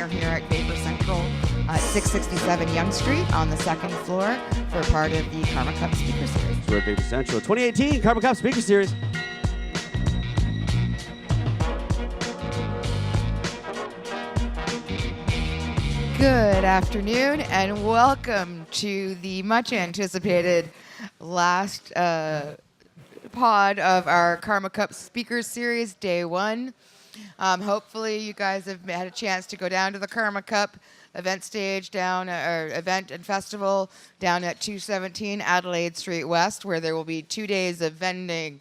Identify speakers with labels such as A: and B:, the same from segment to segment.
A: are here at Vapor Central at 667 Yonge Street on the second floor for part of the Karma Cup Speaker Series.
B: We're at Vapor Central 2018 Karma Cup Speaker Series.
A: Good afternoon and welcome to the much anticipated last pod of our Karma Cup Speakers Series, day one. Hopefully you guys have had a chance to go down to the Karma Cup event stage event and festival down at 217 Adelaide Street West, where there will be 2 days of vending,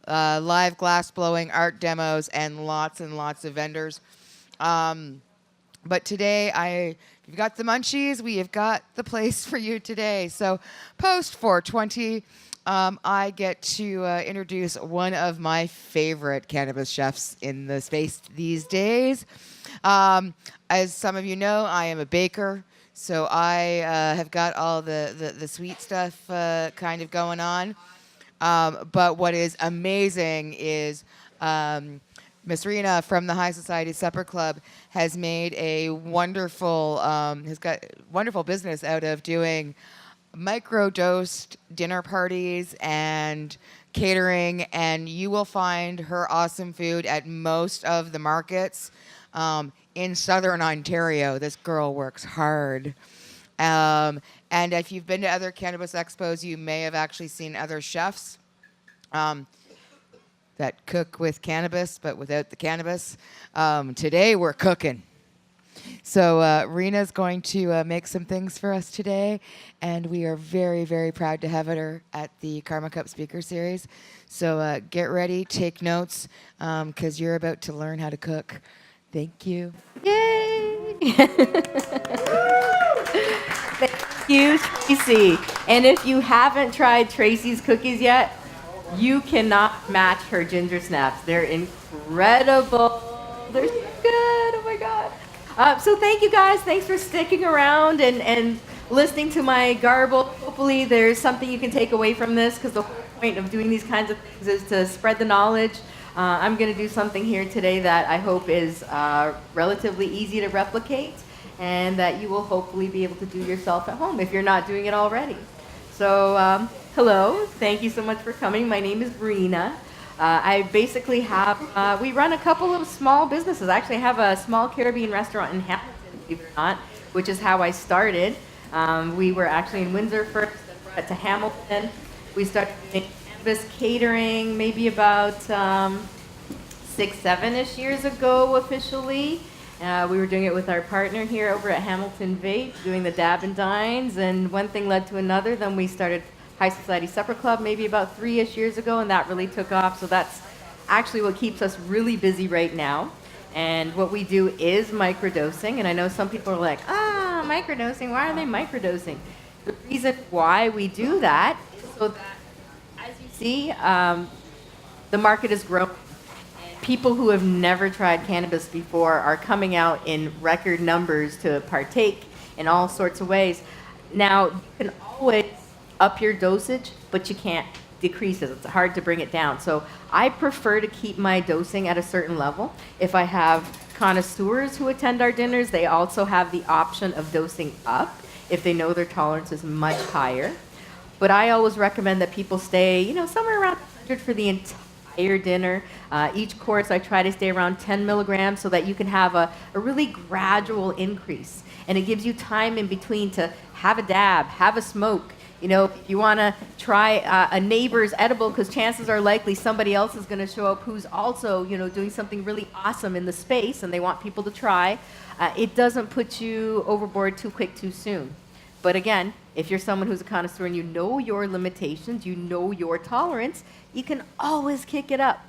A: live glass blowing, art demos, and lots of vendors. But today, if you've got the munchies, we have got the place for you today. So post 420, I get to introduce one of my favorite cannabis chefs in the space these days. As some of you know, I am a baker, so I have got all the sweet stuff kind of going on. But what is amazing is Miss Rena from the High Society Supper Club has made a wonderful business out of doing micro-dosed dinner parties and catering, and you will find her awesome food at most of the markets in Southern Ontario. This girl works hard. And if you've been to other cannabis expos, you may have actually seen other chefs that cook with cannabis, but without the cannabis. Today, we're cooking. So Rena's going to make some things for us today, and we are very, very proud to have her at the Karma Cup Speaker Series. So get ready, take notes, because you're about to learn how to cook. Thank you.
C: Yay! Thank you, Tracy. And if you haven't tried Tracy's cookies yet, you cannot match her ginger snaps. They're incredible. They're so good. Oh my God. So thank you guys. Thanks for sticking around and listening to my garble. Hopefully there's something you can take away from this, because the whole point of doing these kinds of things is to spread the knowledge. I'm going to do something here today that I hope is relatively easy to replicate, and that you will hopefully be able to do yourself at home if you're not doing it already. So hello, thank you so much for coming. My name is Rena. I basically have, we run a couple of small businesses. I actually have a small Caribbean restaurant in Hamilton, believe it or not, which is how I started. We were actually in Windsor first, then brought it to Hamilton. We started doing cannabis catering maybe about 6-7-ish years ago officially. We were doing it with our partner here over at Hamilton Vape, doing the dab and dines, and one thing led to another. Then we started High Society Supper Club maybe about 3-ish years ago, and that really took off. So that's actually what keeps us really busy right now. And what we do is microdosing, and I know some people are like, microdosing, why are they microdosing? The reason why we do that is so that, as you see, the market is growing. People who have never tried cannabis before are coming out in record numbers to partake in all sorts of ways. Now, you can always up your dosage, but you can't decrease it. It's hard to bring it down. So I prefer to keep my dosing at a certain level. If I have connoisseurs who attend our dinners, they also have the option of dosing up if they know their tolerance is much higher. But I always recommend that people stay, somewhere around 100 for the entire dinner. Each course I try to stay around 10 milligrams so that you can have a really gradual increase. And it gives you time in between to have a dab, have a smoke. If you want to try a neighbor's edible, because chances are likely somebody else is going to show up who's also, doing something really awesome in the space, and they want people to try. It doesn't put you overboard too quick, too soon. But again, if you're someone who's a connoisseur and you know your limitations, you know your tolerance, you can always kick it up.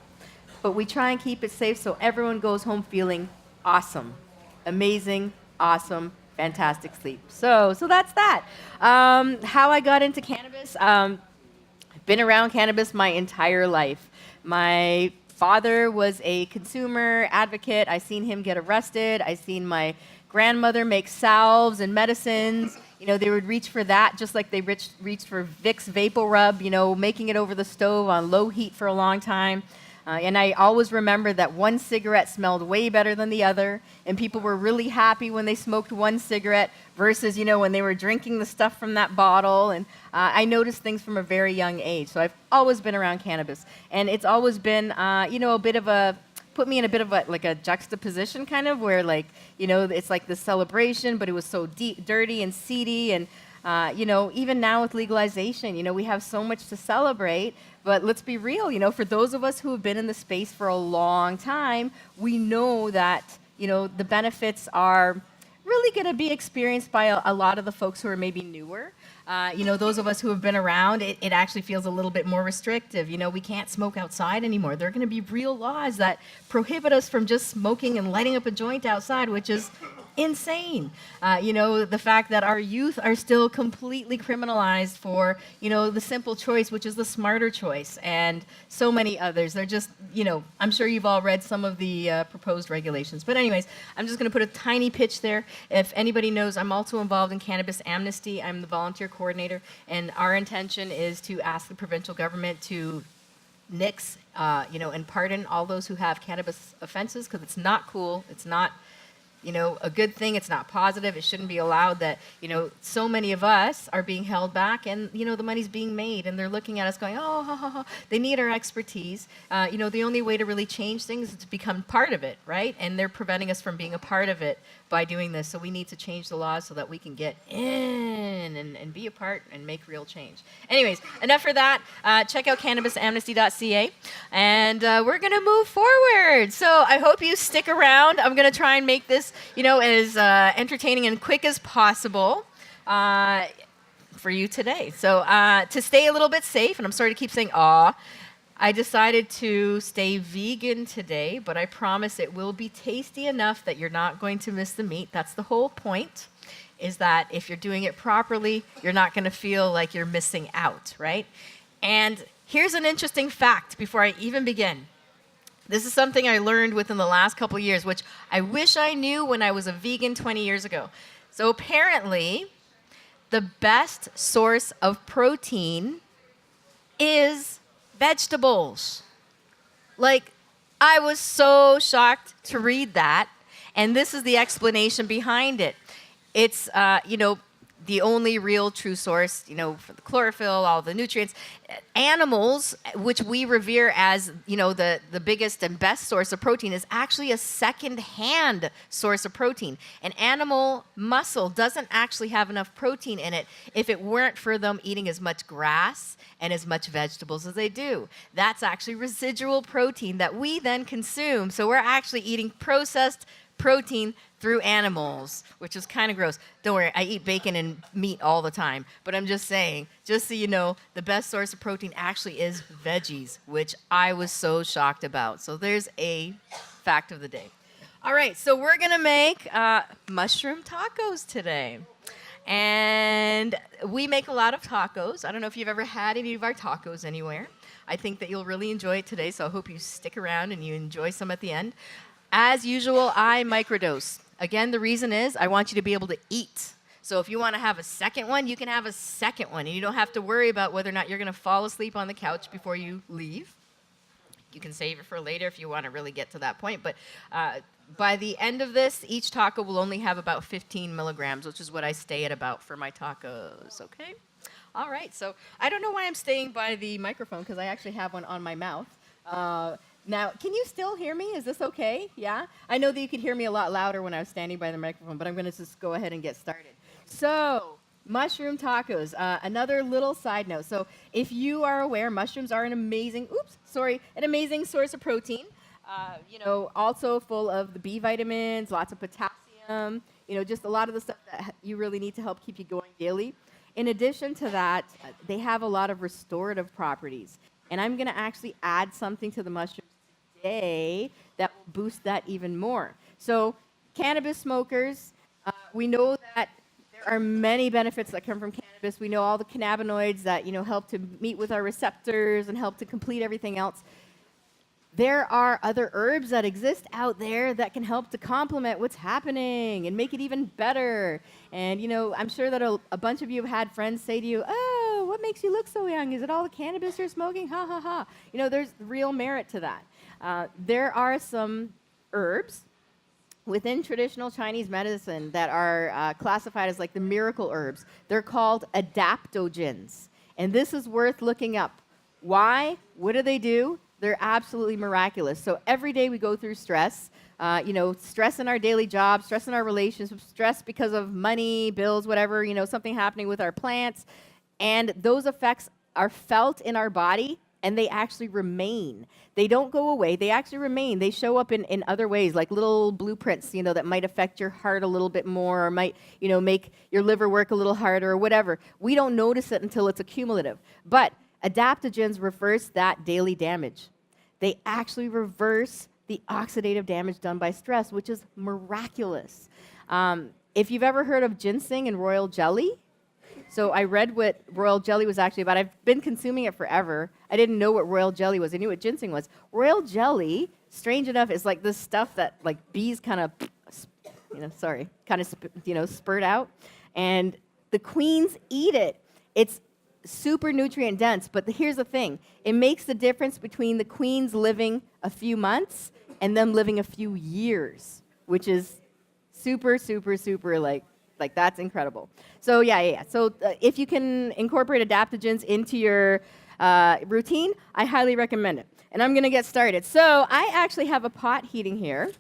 C: But we try and keep it safe so everyone goes home feeling awesome, amazing, awesome, fantastic sleep. So that's that. How I got into cannabis. Been around cannabis my entire life. My father was a consumer advocate. I seen him get arrested. I seen my grandmother make salves and medicines. They would reach for that just like they reached for Vicks Vapor Rub, making it over the stove on low heat for a long time. And I always remember that one cigarette smelled way better than the other, and people were really happy when they smoked one cigarette versus, when they were drinking the stuff from that bottle. And I noticed things from a very young age. So I've always been around cannabis, and it's always been, a bit of a put me in a bit of a juxtaposition kind of where it's like the celebration, but it was so deep, dirty and seedy. And, even now with legalization, we have so much to celebrate. But let's be real, for those of us who have been in the space for a long time, we know that, the benefits are really going to be experienced by a lot of the folks who are maybe newer. Those of us who have been around, it actually feels a little bit more restrictive. We can't smoke outside anymore. There are going to be real laws that prohibit us from just smoking and lighting up a joint outside, which is insane. The fact that our youth are still completely criminalized for, the simple choice, which is the smarter choice, and so many others. They're just, I'm sure you've all read some of the proposed regulations. But anyways, I'm just going to put a tiny pitch there. If anybody knows, I'm also involved in Cannabis Amnesty. I'm the volunteer coordinator, and our intention is to ask the provincial government to nix, and pardon all those who have cannabis offenses, because it's not cool. It's not a good thing. It's not positive. It shouldn't be allowed that, so many of us are being held back, and, the money's being made, and they're looking at us going, oh, ha, ha, ha. They need our expertise. The only way to really change things is to become part of it, right? And they're preventing us from being a part of it by doing this. So we need to change the laws so that we can get in and be a part and make real change. Anyways, enough for that. Check out cannabisamnesty.ca, and we're going to move forward. So I hope you stick around. I'm going to try and make this, as entertaining and quick as possible for you today. So to stay a little bit safe, and I'm sorry to keep saying aw, I decided to stay vegan today, but I promise it will be tasty enough that you're not going to miss the meat. That's the whole point, is that if you're doing it properly, you're not going to feel like you're missing out, right? And here's an interesting fact before I even begin. This is something I learned within the last couple of years, which I wish I knew when I was a vegan 20 years ago. So apparently, the best source of protein is vegetables. I was so shocked to read that, and this is the explanation behind it. It's, the only real true source, for the chlorophyll, all the nutrients. Animals, which we revere as, the biggest and best source of protein, is actually a second-hand source of protein. An animal muscle doesn't actually have enough protein in it if it weren't for them eating as much grass and as much vegetables as they do. That's actually residual protein that we then consume. So we're actually eating processed protein through animals, which is kind of gross. Don't worry, I eat bacon and meat all the time. But I'm just saying, just so you know, the best source of protein actually is veggies, which I was so shocked about. So there's a fact of the day. All right, so we're going to make mushroom tacos today. And we make a lot of tacos. I don't know if you've ever had any of our tacos anywhere. I think that you'll really enjoy it today, so I hope you stick around and you enjoy some at the end. As usual, I microdose. Again, the reason is I want you to be able to eat. So if you want to have a second one, you can have a second one, and you don't have to worry about whether or not you're going to fall asleep on the couch before you leave. You can save it for later if you want to really get to that point. But by the end of this, each taco will only have about 15 milligrams, which is what I stay at about for my tacos, okay? All right, so I don't know why I'm staying by the microphone, because I actually have one on my mouth. Now, can you still hear me? Is this okay? Yeah? I know that you could hear me a lot louder when I was standing by the microphone, but I'm going to just go ahead and get started. So, mushroom tacos. Another little side note. So, if you are aware, mushrooms are an amazing source of protein. Also full of the B vitamins, lots of potassium, just a lot of the stuff that you really need to help keep you going daily. In addition to that, they have a lot of restorative properties. And I'm going to actually add something to the mushrooms today that will boost that even more. So cannabis smokers, we know that there are many benefits that come from cannabis. We know all the cannabinoids that, help to meet with our receptors and help to complete everything else. There are other herbs that exist out there that can help to complement what's happening and make it even better. And, I'm sure that a bunch of you have had friends say to you, oh, what makes you look so young? Is it all the cannabis you're smoking? Ha, ha, ha. There's real merit to that. There are some herbs within traditional Chinese medicine that are classified as like the miracle herbs. They're called adaptogens. And this is worth looking up. Why? What do? They're absolutely miraculous. So every day we go through stress, stress in our daily job, stress in our relationships, stress because of money, bills, whatever, something happening with our plants. And those effects are felt in our body, and they actually remain. They don't go away. They actually remain. They show up in other ways, like little blueprints, that might affect your heart a little bit more, or might, make your liver work a little harder, or whatever. We don't notice it until it's accumulative. But adaptogens reverse that daily damage. They actually reverse the oxidative damage done by stress, which is miraculous. If you've ever heard of ginseng and royal jelly, so I read what royal jelly was actually about. I've been consuming it forever. I didn't know what royal jelly was. I knew what ginseng was. Royal jelly, strange enough, is like this stuff that like bees kind of, spurt out, and the queens eat it. It's super nutrient dense, but here's the thing. It makes the difference between the queens living a few months and them living a few years, which is super, super, super like that's incredible. So yeah. So if you can incorporate adaptogens into your routine, I highly recommend it. And I'm going to get started. So I actually have a pot heating here.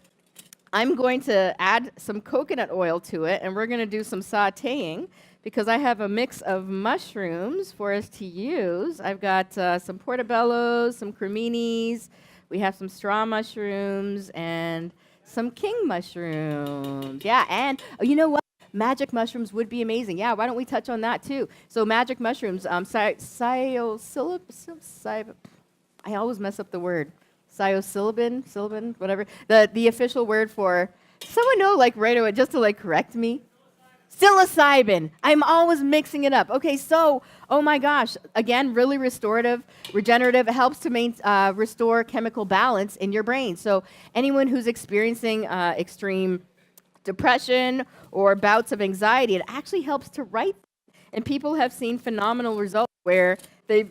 C: I'm going to add some coconut oil to it, and we're going to do some sautéing because I have a mix of mushrooms for us to use. I've got some portobellos, some creminis. We have some straw mushrooms and some king mushrooms. Yeah, and you know what? Magic mushrooms would be amazing. Yeah, why don't we touch on that too? So magic mushrooms, psilocybin, I always mess up the word. Psilocybin, whatever. The official word for, someone know like right away, just to like correct me? Psilocybin. I'm always mixing it up. Okay, so, oh my gosh, again, really restorative, regenerative. It helps to restore chemical balance in your brain. So anyone who's experiencing extreme depression or bouts of anxiety, it actually helps to right. And people have seen phenomenal results where they've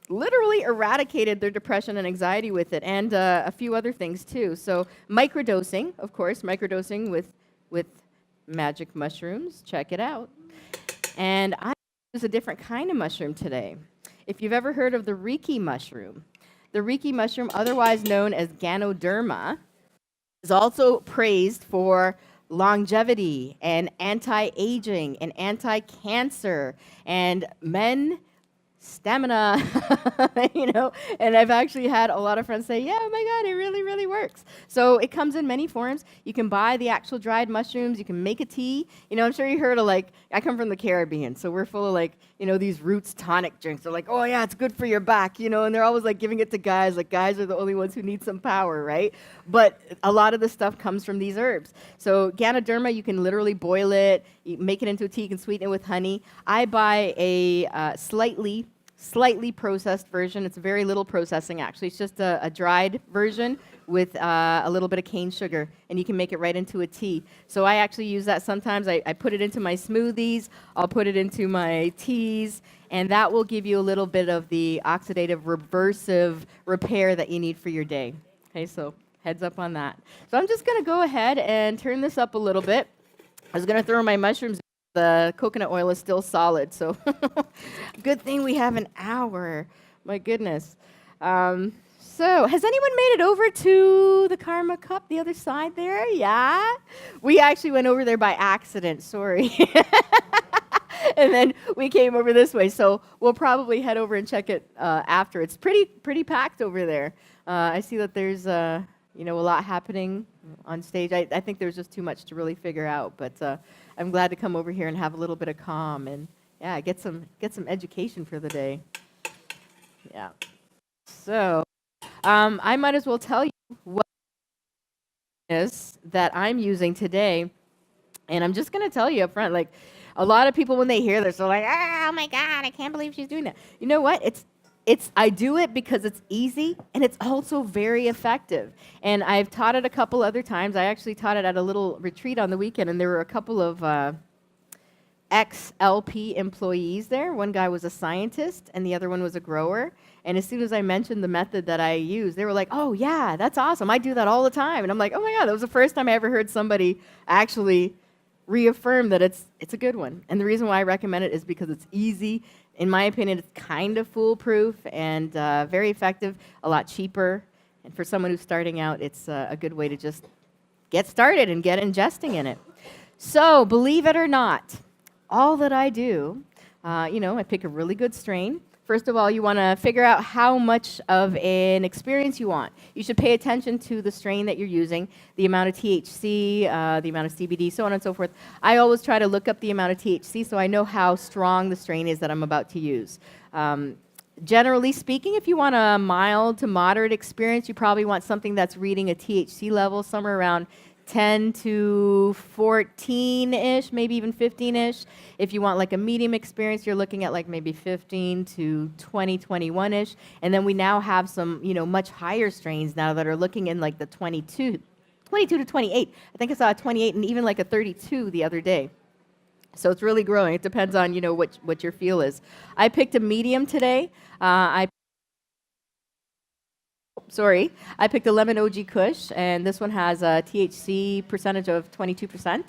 C: literally eradicated their depression and anxiety with it, and a few other things too. So microdosing, of course, with magic mushrooms. Check it out. And I use a different kind of mushroom today. If you've ever heard of the Reiki mushroom, otherwise known as Ganoderma, is also praised for longevity and anti-aging and anti-cancer and men stamina, and I've actually had a lot of friends say, yeah, oh my God, it really, really works. So it comes in many forms. You can buy the actual dried mushrooms. You can make a tea. I'm sure you heard of I come from the Caribbean, so we're full of these roots tonic drinks. They're like, oh yeah, it's good for your back, and they're always giving it to guys. Guys are the only ones who need some power, right? But a lot of the stuff comes from these herbs. So Ganoderma, you can literally boil it, you make it into a tea, you can sweeten it with honey. I buy a slightly processed version. It's very little processing, actually. It's just a dried version with a little bit of cane sugar, and you can make it right into a tea. So I actually use that sometimes. I put it into my smoothies. I'll put it into my teas, and that will give you a little bit of the oxidative reversive repair that you need for your day. Okay, so heads up on that. So I'm just going to go ahead and turn this up a little bit. I was going to throw my mushrooms. The coconut oil is still solid, so good thing we have an hour. My goodness. So has anyone made it over to the Karma Cup, the other side there? Yeah? We actually went over there by accident, sorry. And then we came over this way, so we'll probably head over and check it after. It's pretty packed over there. I see that there's a lot happening on stage. I think there's just too much to really figure out, but I'm glad to come over here and have a little bit of calm and get some education for the day. Yeah. So I might as well tell you what is that I'm using today, and I'm just going to tell you up front. A lot of people when they hear this, they're like, "Oh my God, I can't believe she's doing that." You know what? I do it because it's easy, and it's also very effective. And I've taught it a couple other times. I actually taught it at a little retreat on the weekend, and there were a couple of ex-LP employees there. One guy was a scientist and the other one was a grower. And as soon as I mentioned the method that I use, they were like, oh, yeah, that's awesome. I do that all the time. And I'm like, oh, my God, that was the first time I ever heard somebody actually reaffirm that it's a good one. And the reason why I recommend it is because it's easy. In my opinion, it's kind of foolproof and very effective, a lot cheaper. And for someone who's starting out, it's a good way to just get started and get ingesting in it. So, believe it or not, all that I do, I pick a really good strain. First of all, you want to figure out how much of an experience you want. You should pay attention to the strain that you're using, the amount of THC, the amount of CBD, so on and so forth. I always try to look up the amount of THC so I know how strong the strain is that I'm about to use. Generally speaking, if you want a mild to moderate experience, you probably want something that's reading a THC level somewhere around 10 to 14-ish, maybe even 15-ish. If you want like a medium experience, you're looking at like maybe 15 to 20, 21-ish. And then we now have some, much higher strains now that are looking in like the 22 to 28. I think I saw a 28 and even like a 32 the other day. So it's really growing. It depends on, what your feel is. I picked a medium today. I picked a Lemon OG Kush, and this one has a THC percentage of 22%.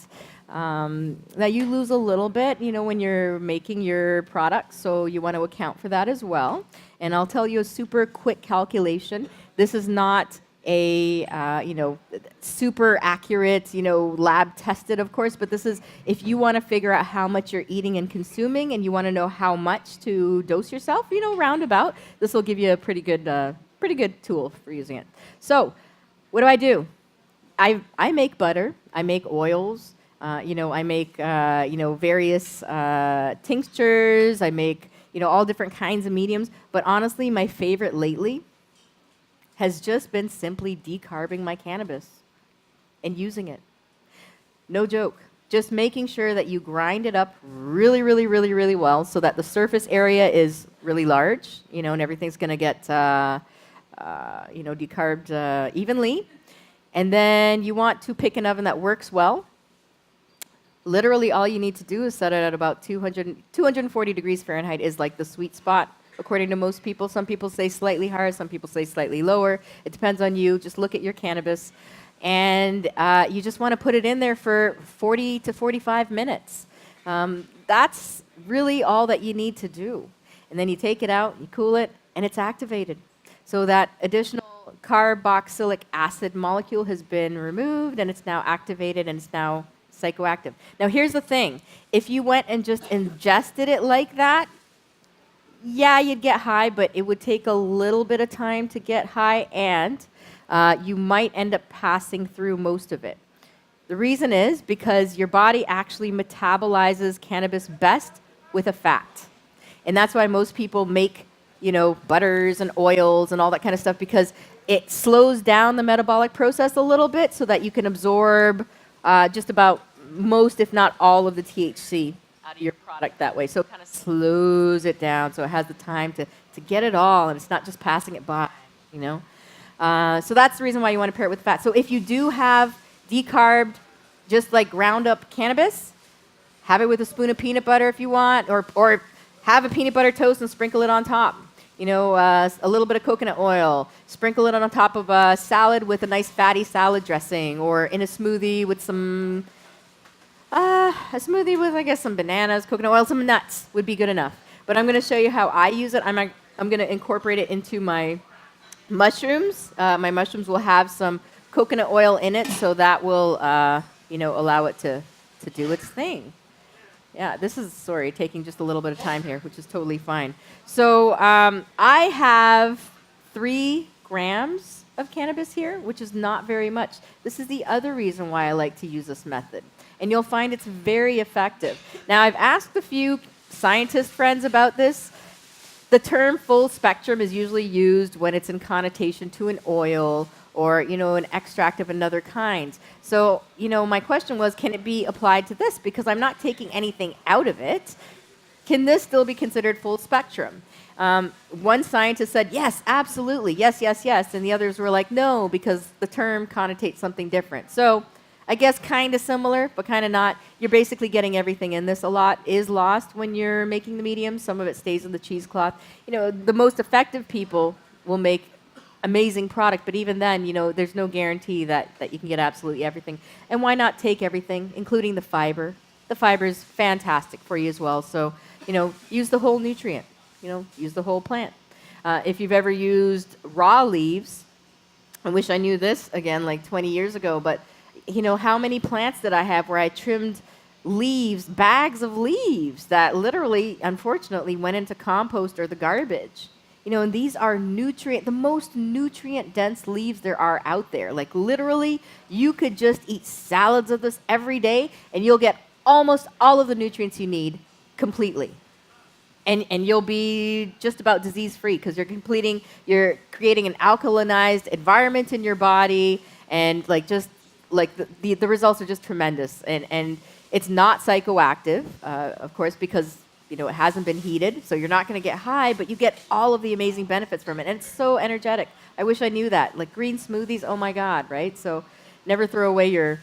C: Now, you lose a little bit, when you're making your products, so you want to account for that as well. And I'll tell you a super quick calculation. This is not a, super accurate, lab tested, of course, but this is if you want to figure out how much you're eating and consuming and you want to know how much to dose yourself, roundabout, this will give you a pretty good tool for using it. So, what do? I make butter. I make oils. I make various tinctures. I make all different kinds of mediums. But honestly, my favorite lately has just been simply decarbing my cannabis and using it. No joke. Just making sure that you grind it up really, really, really, really well so that the surface area is really large, and everything's going to get decarbed evenly. And then you want to pick an oven that works well. Literally all you need to do is set it at about 240 degrees Fahrenheit is like the sweet spot, according to most people. Some people say slightly higher, some people say slightly lower. It depends on you. Just look at your cannabis. And you just want to put it in there for 40 to 45 minutes. That's really all that you need to do. And then you take it out, you cool it, and it's activated. So that additional carboxylic acid molecule has been removed, and it's now activated, and it's now psychoactive. Now, here's the thing. If you went and just ingested it like that, yeah, you'd get high, but it would take a little bit of time to get high, and you might end up passing through most of it. The reason is because your body actually metabolizes cannabis best with a fat. And that's why most people make, butters and oils and all that kind of stuff, because it slows down the metabolic process a little bit so that you can absorb just about most, if not all, of the THC out of your product that way. So it kind of slows it down so it has the time to get it all, and it's not just passing it by, So that's the reason why you want to pair it with fat. So if you do have decarbed, just like ground up cannabis, have it with a spoon of peanut butter if you want, or have a peanut butter toast and sprinkle it on top. A little bit of coconut oil, sprinkle it on top of a salad with a nice fatty salad dressing, or in a smoothie with some some bananas, coconut oil, some nuts would be good enough. But I'm going to show you how I use it. I'm going to incorporate it into my mushrooms. My mushrooms will have some coconut oil in it, so that will, allow it to do its thing. Yeah, this is, taking just a little bit of time here, which is totally fine. So I have 3 grams of cannabis here, which is not very much. This is the other reason why I like to use this method. And you'll find it's very effective. Now, I've asked a few scientist friends about this. The term full spectrum is usually used when it's in connotation to an oil or, an extract of another kind. So, my question was, can it be applied to this? Because I'm not taking anything out of it. Can this still be considered full spectrum? One scientist said, yes, absolutely, yes, yes, yes. And the others were like, no, because the term connotates something different. So I guess kind of similar, but kind of not. You're basically getting everything in this. A lot is lost when you're making the medium. Some of it stays in the cheesecloth. The most effective people will make amazing product, but even then, there's no guarantee that you can get absolutely everything. And why not take everything, including the fiber? The fiber is fantastic for you as well. So, use the whole nutrient. Use the whole plant. If you've ever used raw leaves, I wish I knew this again like 20 years ago, but how many plants did I have where I trimmed leaves, bags of leaves that literally, unfortunately, went into compost or the garbage. And these are the most nutrient-dense leaves there are out there. Like literally, you could just eat salads of this every day, and you'll get almost all of the nutrients you need completely. And you'll be just about disease-free because you're creating an alkalinized environment in your body, and the results are just tremendous. And it's not psychoactive, of course, because it hasn't been heated, so you're not going to get high, but you get all of the amazing benefits from it. And it's so energetic. I wish I knew that. Like green smoothies, oh my God, right? So never throw away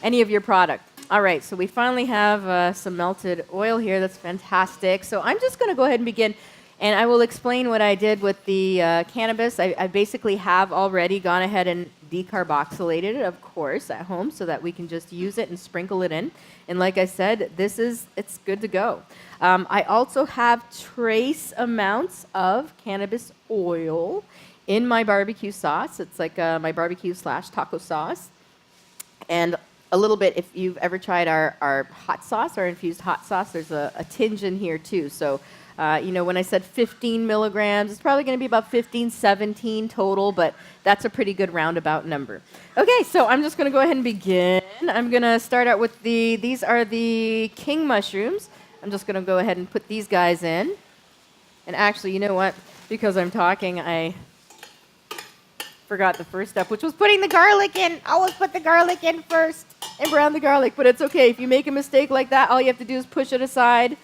C: any of your product. All right, so we finally have some melted oil here. That's fantastic. So I'm just going to go ahead and begin, and I will explain what I did with the cannabis. I basically have already gone ahead and decarboxylated it, of course, at home so that we can just use it and sprinkle it in. And like I said, it's good to go. I also have trace amounts of cannabis oil in my barbecue sauce. It's like my barbecue/taco sauce. And a little bit, if you've ever tried our hot sauce, our infused hot sauce, there's a tinge in here too. So, when I said 15 milligrams, it's probably going to be about 15, 17 total, but that's a pretty good roundabout number. Okay, so I'm just going to go ahead and begin. I'm going to start out with these are the king mushrooms. I'm just going to go ahead and put these guys in. And actually, you know what? Because I'm talking, I forgot the first step, which was putting the garlic in. I always put the garlic in first and brown the garlic, but it's okay. If you make a mistake like that, all you have to do is push it aside.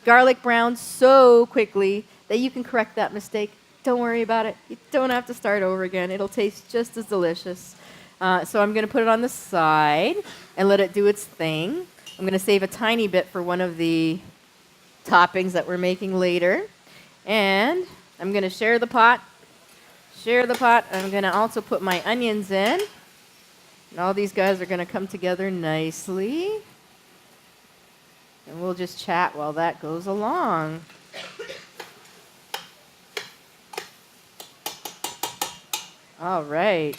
C: Garlic browns so quickly that you can correct that mistake. Don't worry about it. You don't have to start over again. It'll taste just as delicious. So I'm going to put it on the side and let it do its thing. I'm going to save a tiny bit for one of the toppings that we're making later. And I'm going to share the pot. I'm going to also put my onions in. And all these guys are going to come together nicely. And we'll just chat while that goes along. All right.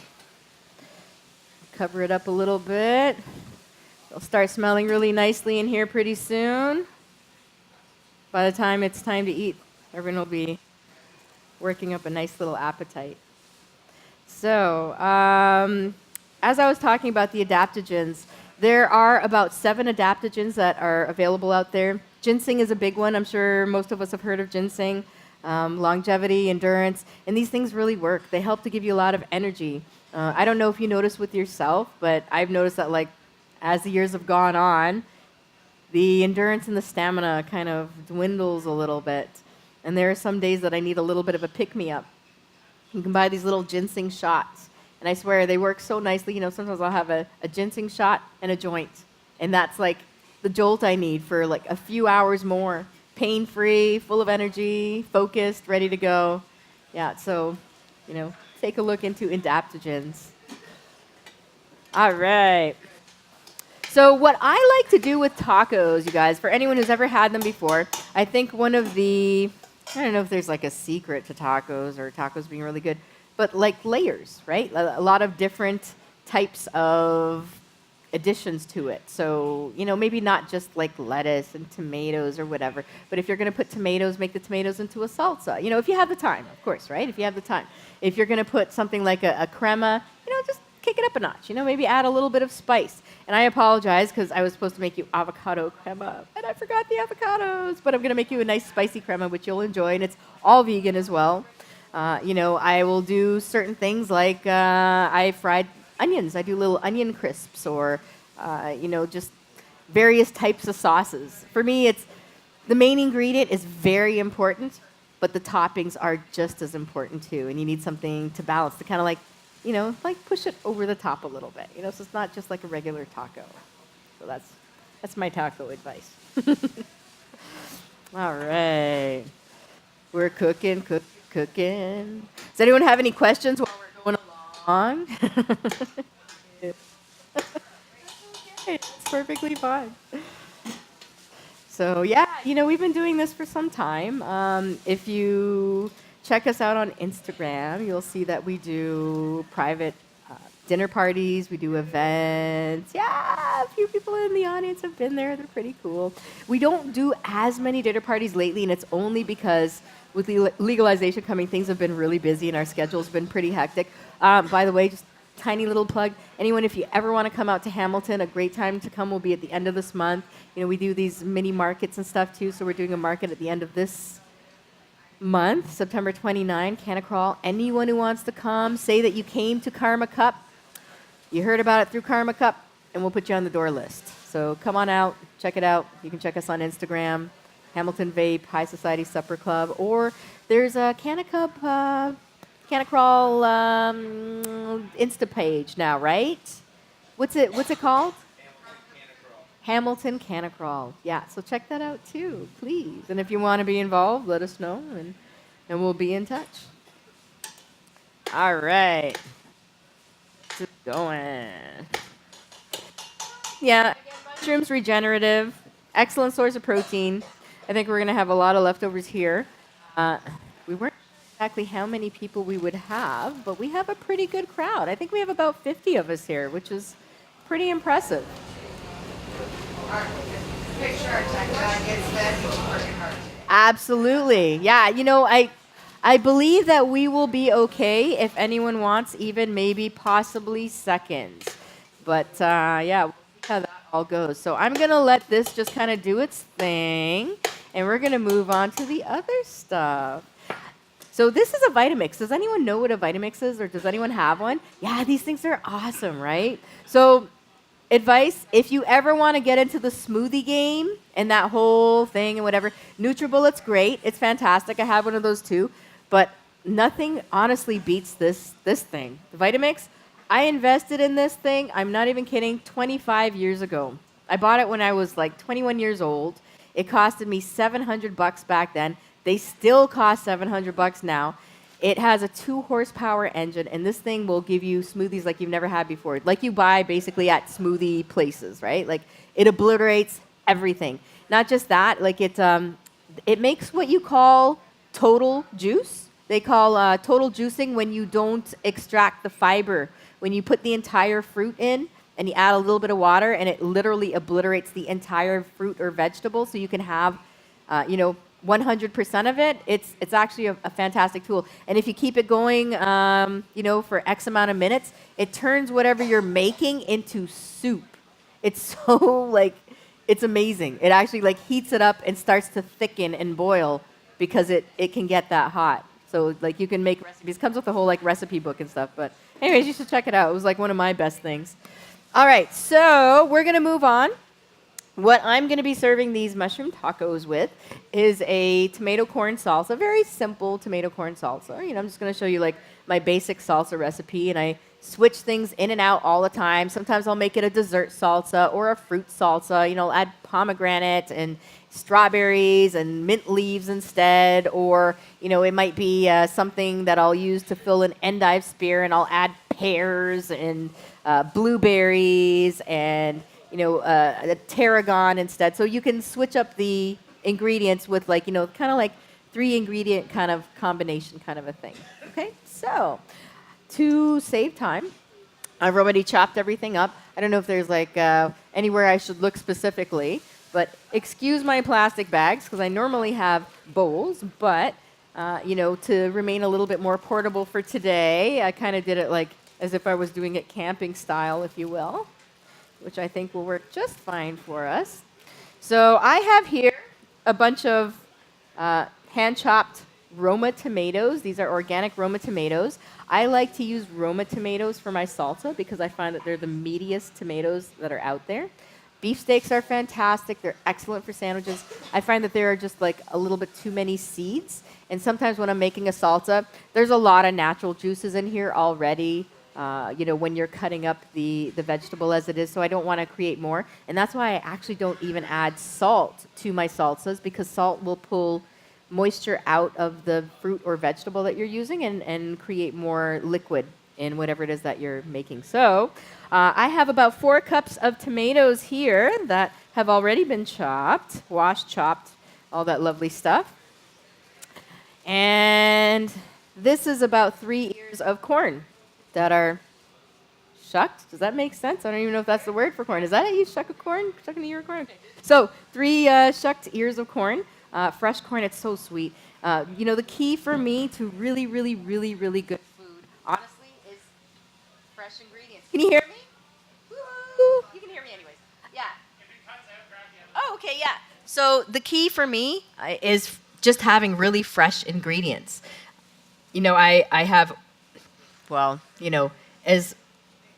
C: Cover it up a little bit. It'll start smelling really nicely in here pretty soon. By the time it's time to eat, everyone will be working up a nice little appetite. So, as I was talking about the adaptogens, there are about 7 adaptogens that are available out there. Ginseng is a big one. I'm sure most of us have heard of ginseng. Longevity, endurance, and these things really work. They help to give you a lot of energy. I don't know if you notice with yourself, but I've noticed that as the years have gone on, the endurance and the stamina kind of dwindles a little bit. And there are some days that I need a little bit of a pick-me-up. You can buy these little ginseng shots. And I swear, they work so nicely. Sometimes I'll have a ginseng shot and a joint. And that's like the jolt I need for a few hours more. Pain-free, full of energy, focused, ready to go. Yeah, so, take a look into adaptogens. All right. So what I like to do with tacos, you guys, for anyone who's ever had them before, I think one of I don't know if there's a secret to tacos or tacos being really good, but layers, right? A lot of different types of additions to it. So, maybe not just lettuce and tomatoes or whatever, but if you're going to put tomatoes, make the tomatoes into a salsa. If you have the time, of course, right? If you have the time. If you're going to put something like a crema, just kick it up a notch. Maybe add a little bit of spice. And I apologize because I was supposed to make you avocado crema, and I forgot the avocados. But I'm going to make you a nice spicy crema, which you'll enjoy, and it's all vegan as well. I will do certain things like I fried onions. I do little onion crisps or, just various types of sauces. For me, the main ingredient is very important, but the toppings are just as important too. And you need something to balance, to kind of like push it over the top a little bit, so it's not just like a regular taco. So that's my taco advice. All right. We're cooking. Does anyone have any questions while we're going along? It's perfectly fine. So yeah, we've been doing this for some time. If you check us out on Instagram, you'll see that we do private dinner parties. We do events. Yeah, a few people in the audience have been there. They're pretty cool. We don't do as many dinner parties lately, and it's only because with legalization coming, things have been really busy and our schedule's been pretty hectic. By the way, just tiny little plug. Anyone, if you ever want to come out to Hamilton, a great time to come will be at the end of this month. We do these mini markets and stuff too, so we're doing a market at the end of this month, September 29, Cannacrawl. Anyone who wants to come, say that you came to Karma Cup, you heard about it through Karma Cup, and we'll put you on the door list. So come on out, check it out. You can check us on Instagram, Hamilton Vape, High Society Supper Club, or there's a Cannacrawl Insta page now, right? What's it called? Hamilton Cannacrawl. Yeah, so check that out too, please. And if you want to be involved, let us know, and we'll be in touch. All right. Just going. Yeah, mushrooms, regenerative, excellent source of protein. I think we're going to have a lot of leftovers here. We weren't exactly how many people we would have, but we have a pretty good crowd. I think we have about 50 of us here, which is pretty impressive. Absolutely. Yeah, I believe that we will be okay if anyone wants even maybe possibly seconds. But yeah, we'll see how that all goes. So I'm going to let this just kind of do its thing, and we're going to move on to the other stuff. So this is a Vitamix. Does anyone know what a Vitamix is, or does anyone have one? Yeah, these things are awesome, right? So advice, if you ever want to get into the smoothie game and that whole thing and whatever, NutriBullet's great. It's fantastic. I have one of those too. But nothing honestly beats this thing. The Vitamix, I invested in this thing, I'm not even kidding, 25 years ago. I bought it when I was like 21 years old. It costed me $700 back then. They still cost $700 now. It has a 2-horsepower engine, and this thing will give you smoothies like you've never had before, like you buy basically at smoothie places, right? Like it obliterates everything. Not just that, like it makes what you call total juice. They call total juicing when you don't extract the fiber. When you put the entire fruit in and you add a little bit of water, and it literally obliterates the entire fruit or vegetable, so you can have, 100% of it. It's actually a fantastic tool. And if you keep it going, for X amount of minutes, it turns whatever you're making into soup. It's so it's amazing. It actually heats it up and starts to thicken and boil because it can get that hot. So you can make recipes. It comes with a whole recipe book and stuff. But anyways, you should check it out. It was one of my best things. All right, so we're gonna move on. What I'm going to be serving these mushroom tacos with is a tomato corn salsa, very simple tomato corn salsa. I'm just going to show you my basic salsa recipe, and I switch things in and out all the time. Sometimes I'll make it a dessert salsa or a fruit salsa. I'll add pomegranate and strawberries and mint leaves instead, or it might be something that I'll use to fill an endive spear, and I'll add pears and blueberries and a tarragon instead. So you can switch up the ingredients with kind of 3-ingredient kind of combination kind of a thing. Okay, so to save time, I've already chopped everything up. I don't know if there's anywhere I should look specifically, but excuse my plastic bags because I normally have bowls, but to remain a little bit more portable for today, I kind of did it as if I was doing it camping style, if you will, which I think will work just fine for us. So I have here a bunch of hand-chopped Roma tomatoes. These are organic Roma tomatoes. I like to use Roma tomatoes for my salsa because I find that they're the meatiest tomatoes that are out there. Beef steaks are fantastic. They're excellent for sandwiches. I find that there are just a little bit too many seeds. And sometimes when I'm making a salsa, there's a lot of natural juices in here already. when you're cutting up the vegetable as it is. So I don't want to create more. And that's why I actually don't even add salt to my salsas, because salt will pull moisture out of the fruit or vegetable that you're using and create more liquid in whatever it is that you're making. So I have about 4 cups of tomatoes here that have already been chopped, washed, chopped, all that lovely stuff. And this is about 3 ears of corn that are shucked. Does that make sense? I don't even know if that's the word for corn. Is that it? You shuck a corn? Shuck an ear of corn? Okay. So 3 shucked ears of corn. Fresh corn, it's so sweet. The key for me to really, really, really, really good food, honestly, is fresh ingredients. Can you hear me? Woo! You can hear me anyways. Yeah. Oh, okay, yeah. So the key for me is just having really fresh ingredients. I have, as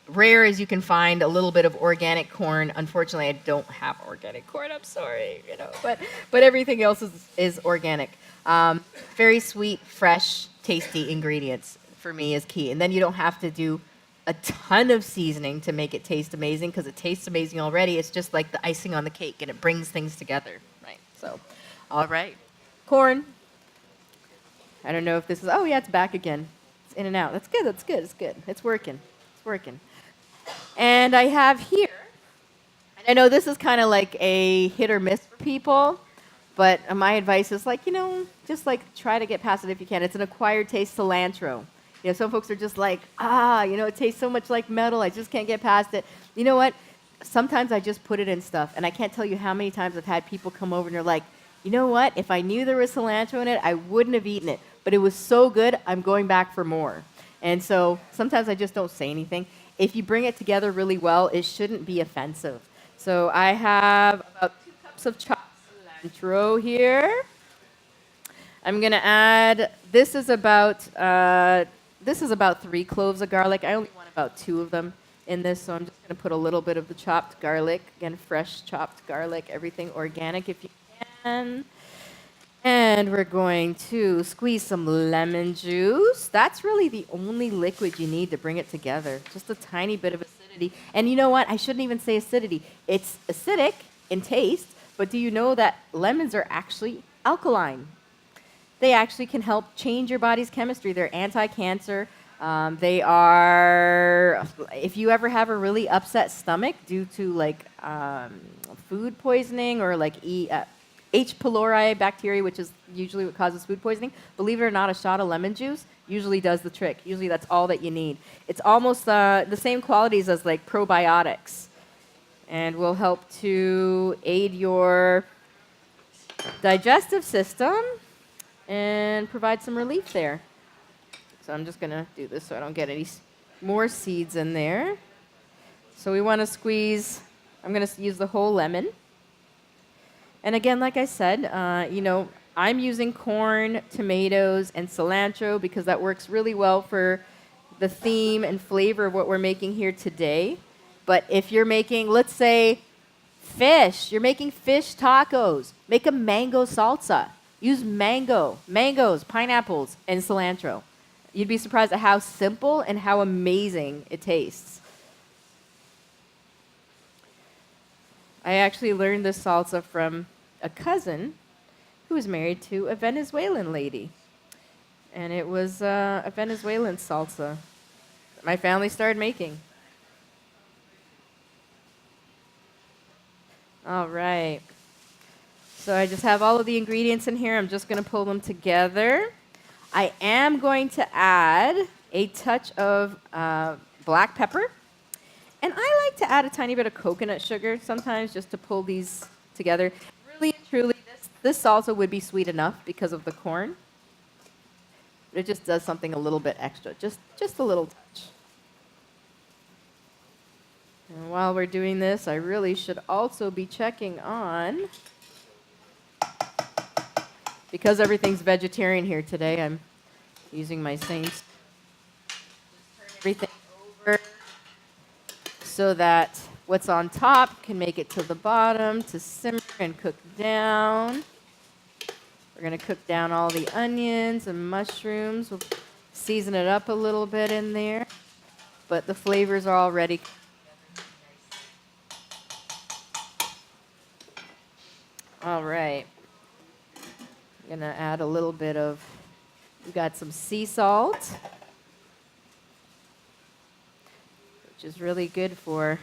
C: rare as you can find a little bit of organic corn. Unfortunately, I don't have organic corn. I'm sorry, but everything else is organic. Very sweet, fresh, tasty ingredients for me is key. And then you don't have to do a ton of seasoning to make it taste amazing, because it tastes amazing already. It's just like the icing on the cake, and it brings things together, right? So, all right. Corn. I don't know if this is, oh yeah, it's back again. It's in and out. That's good, that's good, it's good. It's working, it's working. And I have here, and I know this is kind of like a hit or miss for people, but my advice is just try to get past it if you can. It's an acquired taste cilantro. Some folks are just like, it tastes so much like metal, I just can't get past it. You know what? Sometimes I just put it in stuff, and I can't tell you how many times I've had people come over and they're like, you know what? If I knew there was cilantro in it, I wouldn't have eaten it. But it was so good, I'm going back for more. And so sometimes I just don't say anything. If you bring it together really well, it shouldn't be offensive. So I have about 2 cups of chopped cilantro here. I'm going to add, this is about 3 cloves of garlic. I only want about 2 of them in this, so I'm just going to put a little bit of the chopped garlic. Again, fresh chopped garlic, everything organic if you can. And we're going to squeeze some lemon juice. That's really the only liquid you need to bring it together. Just a tiny bit of acidity. And you know what? I shouldn't even say acidity. It's acidic in taste, but do you know that lemons are actually alkaline? They actually can help change your body's chemistry. They're anti-cancer. They are, if you ever have a really upset stomach due to food poisoning or H. pylori bacteria, which is usually what causes food poisoning, believe it or not, a shot of lemon juice usually does the trick. Usually that's all that you need. It's almost the same qualities as probiotics, and will help to aid your digestive system and provide some relief there. So I'm just going to do this so I don't get any more seeds in there. So we want to squeeze, I'm going to use the whole lemon. And again, like I said, I'm using corn, tomatoes, and cilantro because that works really well for the theme and flavor of what we're making here today. But if you're making, let's say, fish, you're making fish tacos, make a mango salsa. Use mangoes, pineapples, and cilantro. You'd be surprised at how simple and how amazing it tastes. I actually learned this salsa from a cousin who was married to a Venezuelan lady. And it was a Venezuelan salsa that my family started making. All right. So I just have all of the ingredients in here. I'm just going to pull them together. I am going to add a touch of black pepper. And I like to add a tiny bit of coconut sugar sometimes just to pull these together. Really and truly, this salsa would be sweet enough because of the corn. But it just does something a little bit extra, just a little touch. And while we're doing this, I really should also be checking on, because everything's vegetarian here today, I'm using my same, just turn everything over so that what's on top can make it to the bottom to simmer and cook down. We're going to cook down all the onions and mushrooms. We'll season it up a little bit in there. but the flavors are already. All right. I'm going to add a little bit of, we got some sea salt, which is really good for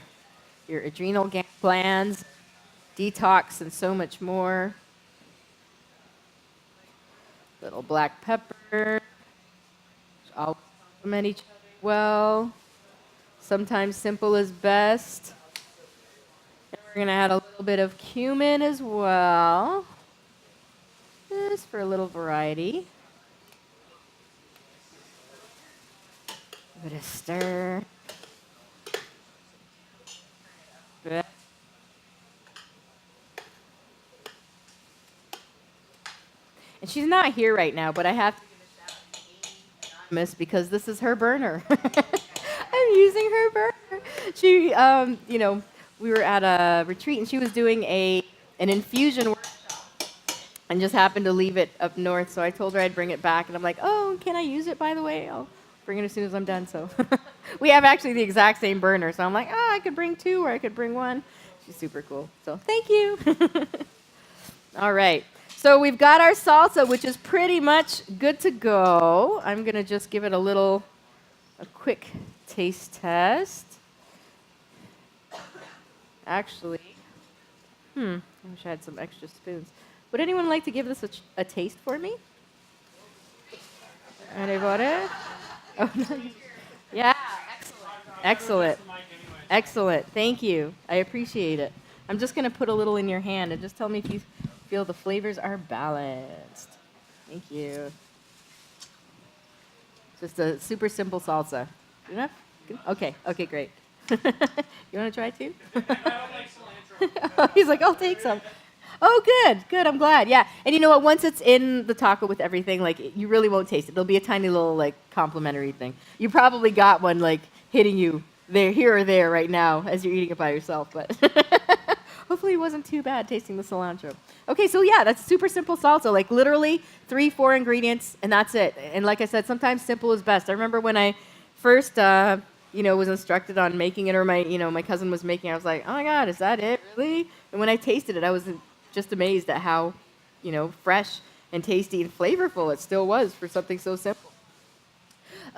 C: your adrenal glands, detox, and so much more. Little black pepper, which all complement each other well. Sometimes simple is best. And we're going to add a little bit of cumin as well, just for a little variety. Give it a stir. Good. And she's not here right now, but I have to give a shout out to Anonymous because this is her burner. I'm using her burner. She, we were at a retreat and she was doing an infusion workshop and just happened to leave it up north. So I told her I'd bring it back, and I'm like, oh, can I use it, by the way? I'll bring it as soon as I'm done. So we have actually the exact same burner. So I'm like, oh, I could bring two or I could bring one. She's super cool. So thank you. All right. So we've got our salsa, which is pretty much good to go. I'm going to just give it a quick taste test. Actually, I wish I had some extra spoons. Would anyone like to give this a taste for me? Anybody? Oh, no. Yeah, excellent. Excellent. Thank you. I appreciate it. I'm just going to put a little in your hand and just tell me if you feel the flavors are balanced. Thank you. Just a super simple salsa. Good enough? Good? Okay, great. You want to try too?
D: I don't like cilantro.
C: He's like, I'll take some. Oh, good. I'm glad. Yeah. And you know what? Once it's in the taco with everything, like, you really won't taste it. It'll be a tiny little, like, complimentary thing. You probably got one, like, hitting you here or there right now as you're eating it by yourself, but hopefully it wasn't too bad tasting the cilantro. Okay, so yeah, that's super simple salsa, like literally 3-4 ingredients, and that's it. And like I said, sometimes simple is best. I remember when I first, was instructed on making it, or my cousin was making it, I was like, oh my God, is that it, really? And when I tasted it, I was just amazed at how, fresh and tasty and flavorful it still was for something so simple.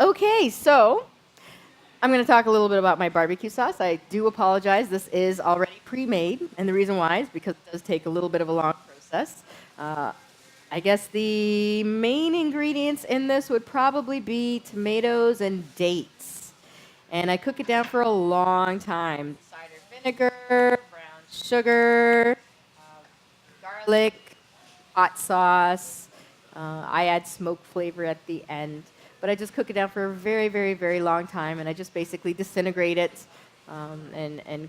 C: Okay, so I'm going to talk a little bit about my barbecue sauce. I do apologize. This is already pre-made, and the reason why is because it does take a little bit of a long process. I guess the main ingredients in this would probably be tomatoes and dates. And I cook it down for a long time. Cider vinegar, brown sugar, garlic, hot sauce. I add smoke flavor at the end. But I just cook it down for a very, very, very long time, and I just basically disintegrate it, and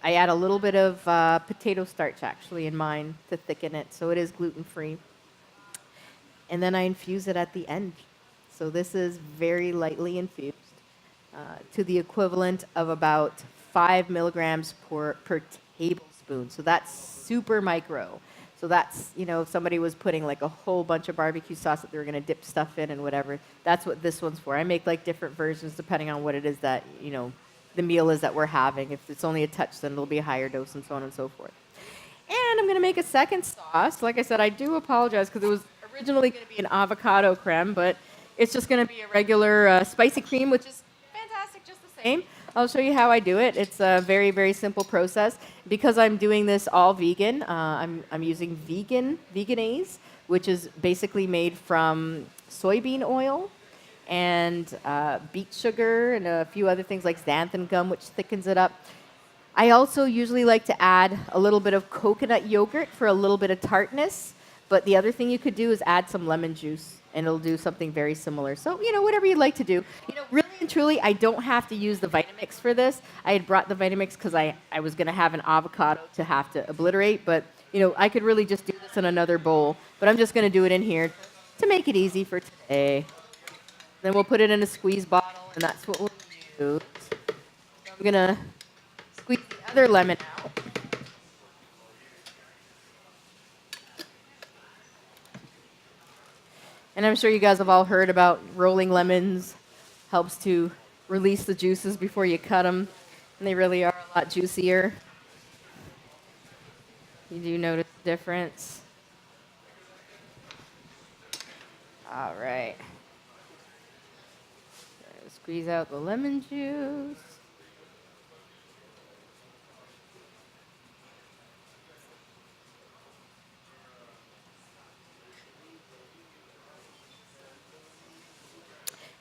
C: I add a little bit of potato starch, actually, in mine to thicken it, so it is gluten-free. And then I infuse it at the end. So this is very lightly infused to the equivalent of about 5 milligrams per tablespoon. So that's super micro. So that's, if somebody was putting like a whole bunch of barbecue sauce that they were going to dip stuff in and whatever, that's what this one's for. I make like different versions depending on what it is that, the meal is that we're having. If it's only a touch, then it'll be a higher dose and so on and so forth. And I'm going to make a second sauce. Like I said, I do apologize because it was originally going to be an avocado creme, but it's just going to be a regular spicy cream, which is fantastic, just the same. I'll show you how I do it. It's a very, very simple process. Because I'm doing this all vegan, I'm using Veganese, which is basically made from soybean oil and beet sugar and a few other things like xanthan gum, which thickens it up. I also usually like to add a little bit of coconut yogurt for a little bit of tartness. But the other thing you could do is add some lemon juice, and it'll do something very similar. So, whatever you'd like to do. Really and truly, I don't have to use the Vitamix for this. I had brought the Vitamix because I was going to have an avocado to have to obliterate. But, I could really just do this in another bowl. But I'm just going to do it in here to make it easy for today. Then we'll put it in a squeeze bottle, and that's what we'll use. So I'm going to squeeze the other lemon out. And I'm sure you guys have all heard about rolling lemons. Helps to, release the juices before you cut them, and they really are a lot juicier. You do notice the difference. All right. Squeeze out the lemon juice.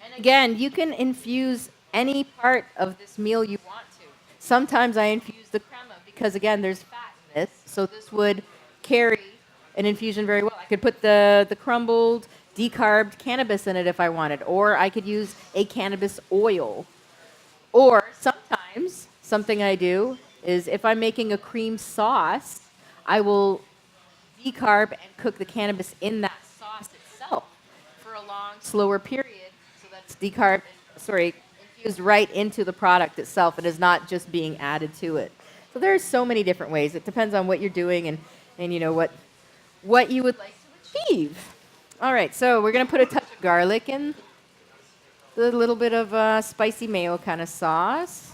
C: And again, you can infuse any part of this meal you want to. Sometimes I infuse the crema because, again, there's fat in this, so this would carry an infusion very well. I could put the crumbled, decarbed cannabis in it if I wanted, or I could use a cannabis oil. Or sometimes, something I do is if I'm making a cream sauce, I will decarb and cook the cannabis in that sauce itself for a long, slower period, so that's infused right into the product itself and is not just being added to it. So there's so many different ways. It depends on what you're doing and you know what you would like to achieve. All right, so we're gonna put a touch of garlic in, a little bit of spicy mayo kind of sauce,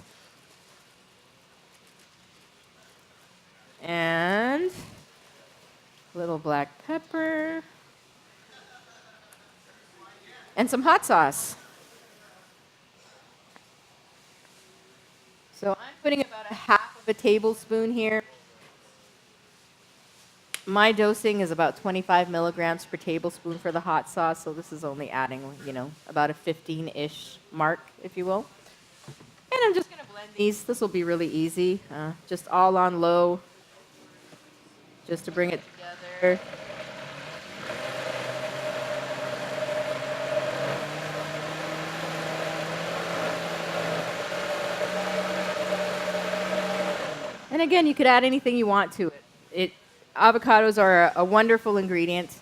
C: and a little black pepper, and some hot sauce. So I'm putting about a half of a tablespoon here. My dosing is about 25 milligrams per tablespoon for the hot sauce, so this is only adding, about a 15-ish mark, if you will. And I'm just going to blend these. This will be really easy, just all on low, just to bring it together. And again, you could add anything you want to it. Avocados are a wonderful ingredient.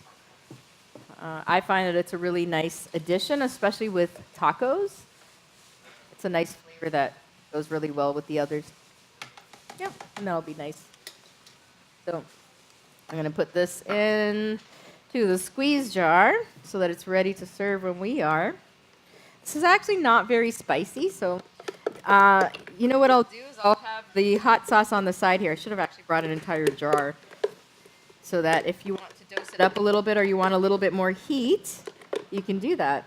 C: I find that it's a really nice addition, especially with tacos. It's a nice flavor that goes really well with the others. Yeah, and that'll be nice. So I'm going to put this in to the squeeze jar so that it's ready to serve when we are. This is actually not very spicy, so you know what I'll do is I'll have the hot sauce on the side here. I should have actually brought an entire jar, so that if you want to dose it up a little bit or you want a little bit more heat, you can do that.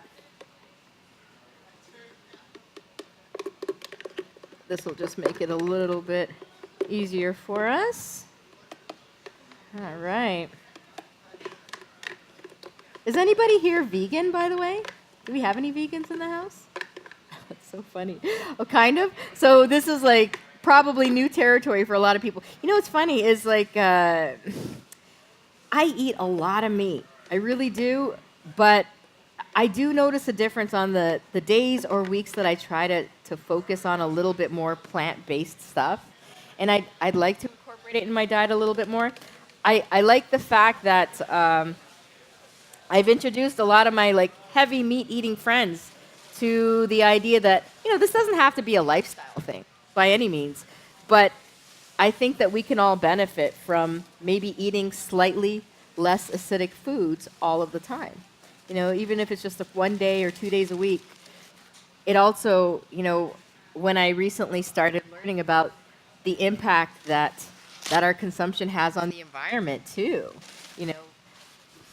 C: This will just make it a little bit easier for us. All right. Is anybody here vegan, by the way? Do we have any vegans in the house? That's so funny. Oh, kind of? So this is like probably new territory for a lot of people. You know what's funny is like I eat a lot of meat. I really do. But I do notice a difference on the days or weeks that I try to focus on a little bit more plant-based stuff. And I'd like to incorporate it in my diet a little bit more. I like the fact that I've introduced a lot of my like heavy meat-eating friends to the idea that, this doesn't have to be a lifestyle thing by any means, but I think that we can all benefit from maybe eating slightly less acidic foods all of the time. Even if it's just 1 day or 2 days a week. It also, when I recently started learning about the impact that our consumption has on the environment too,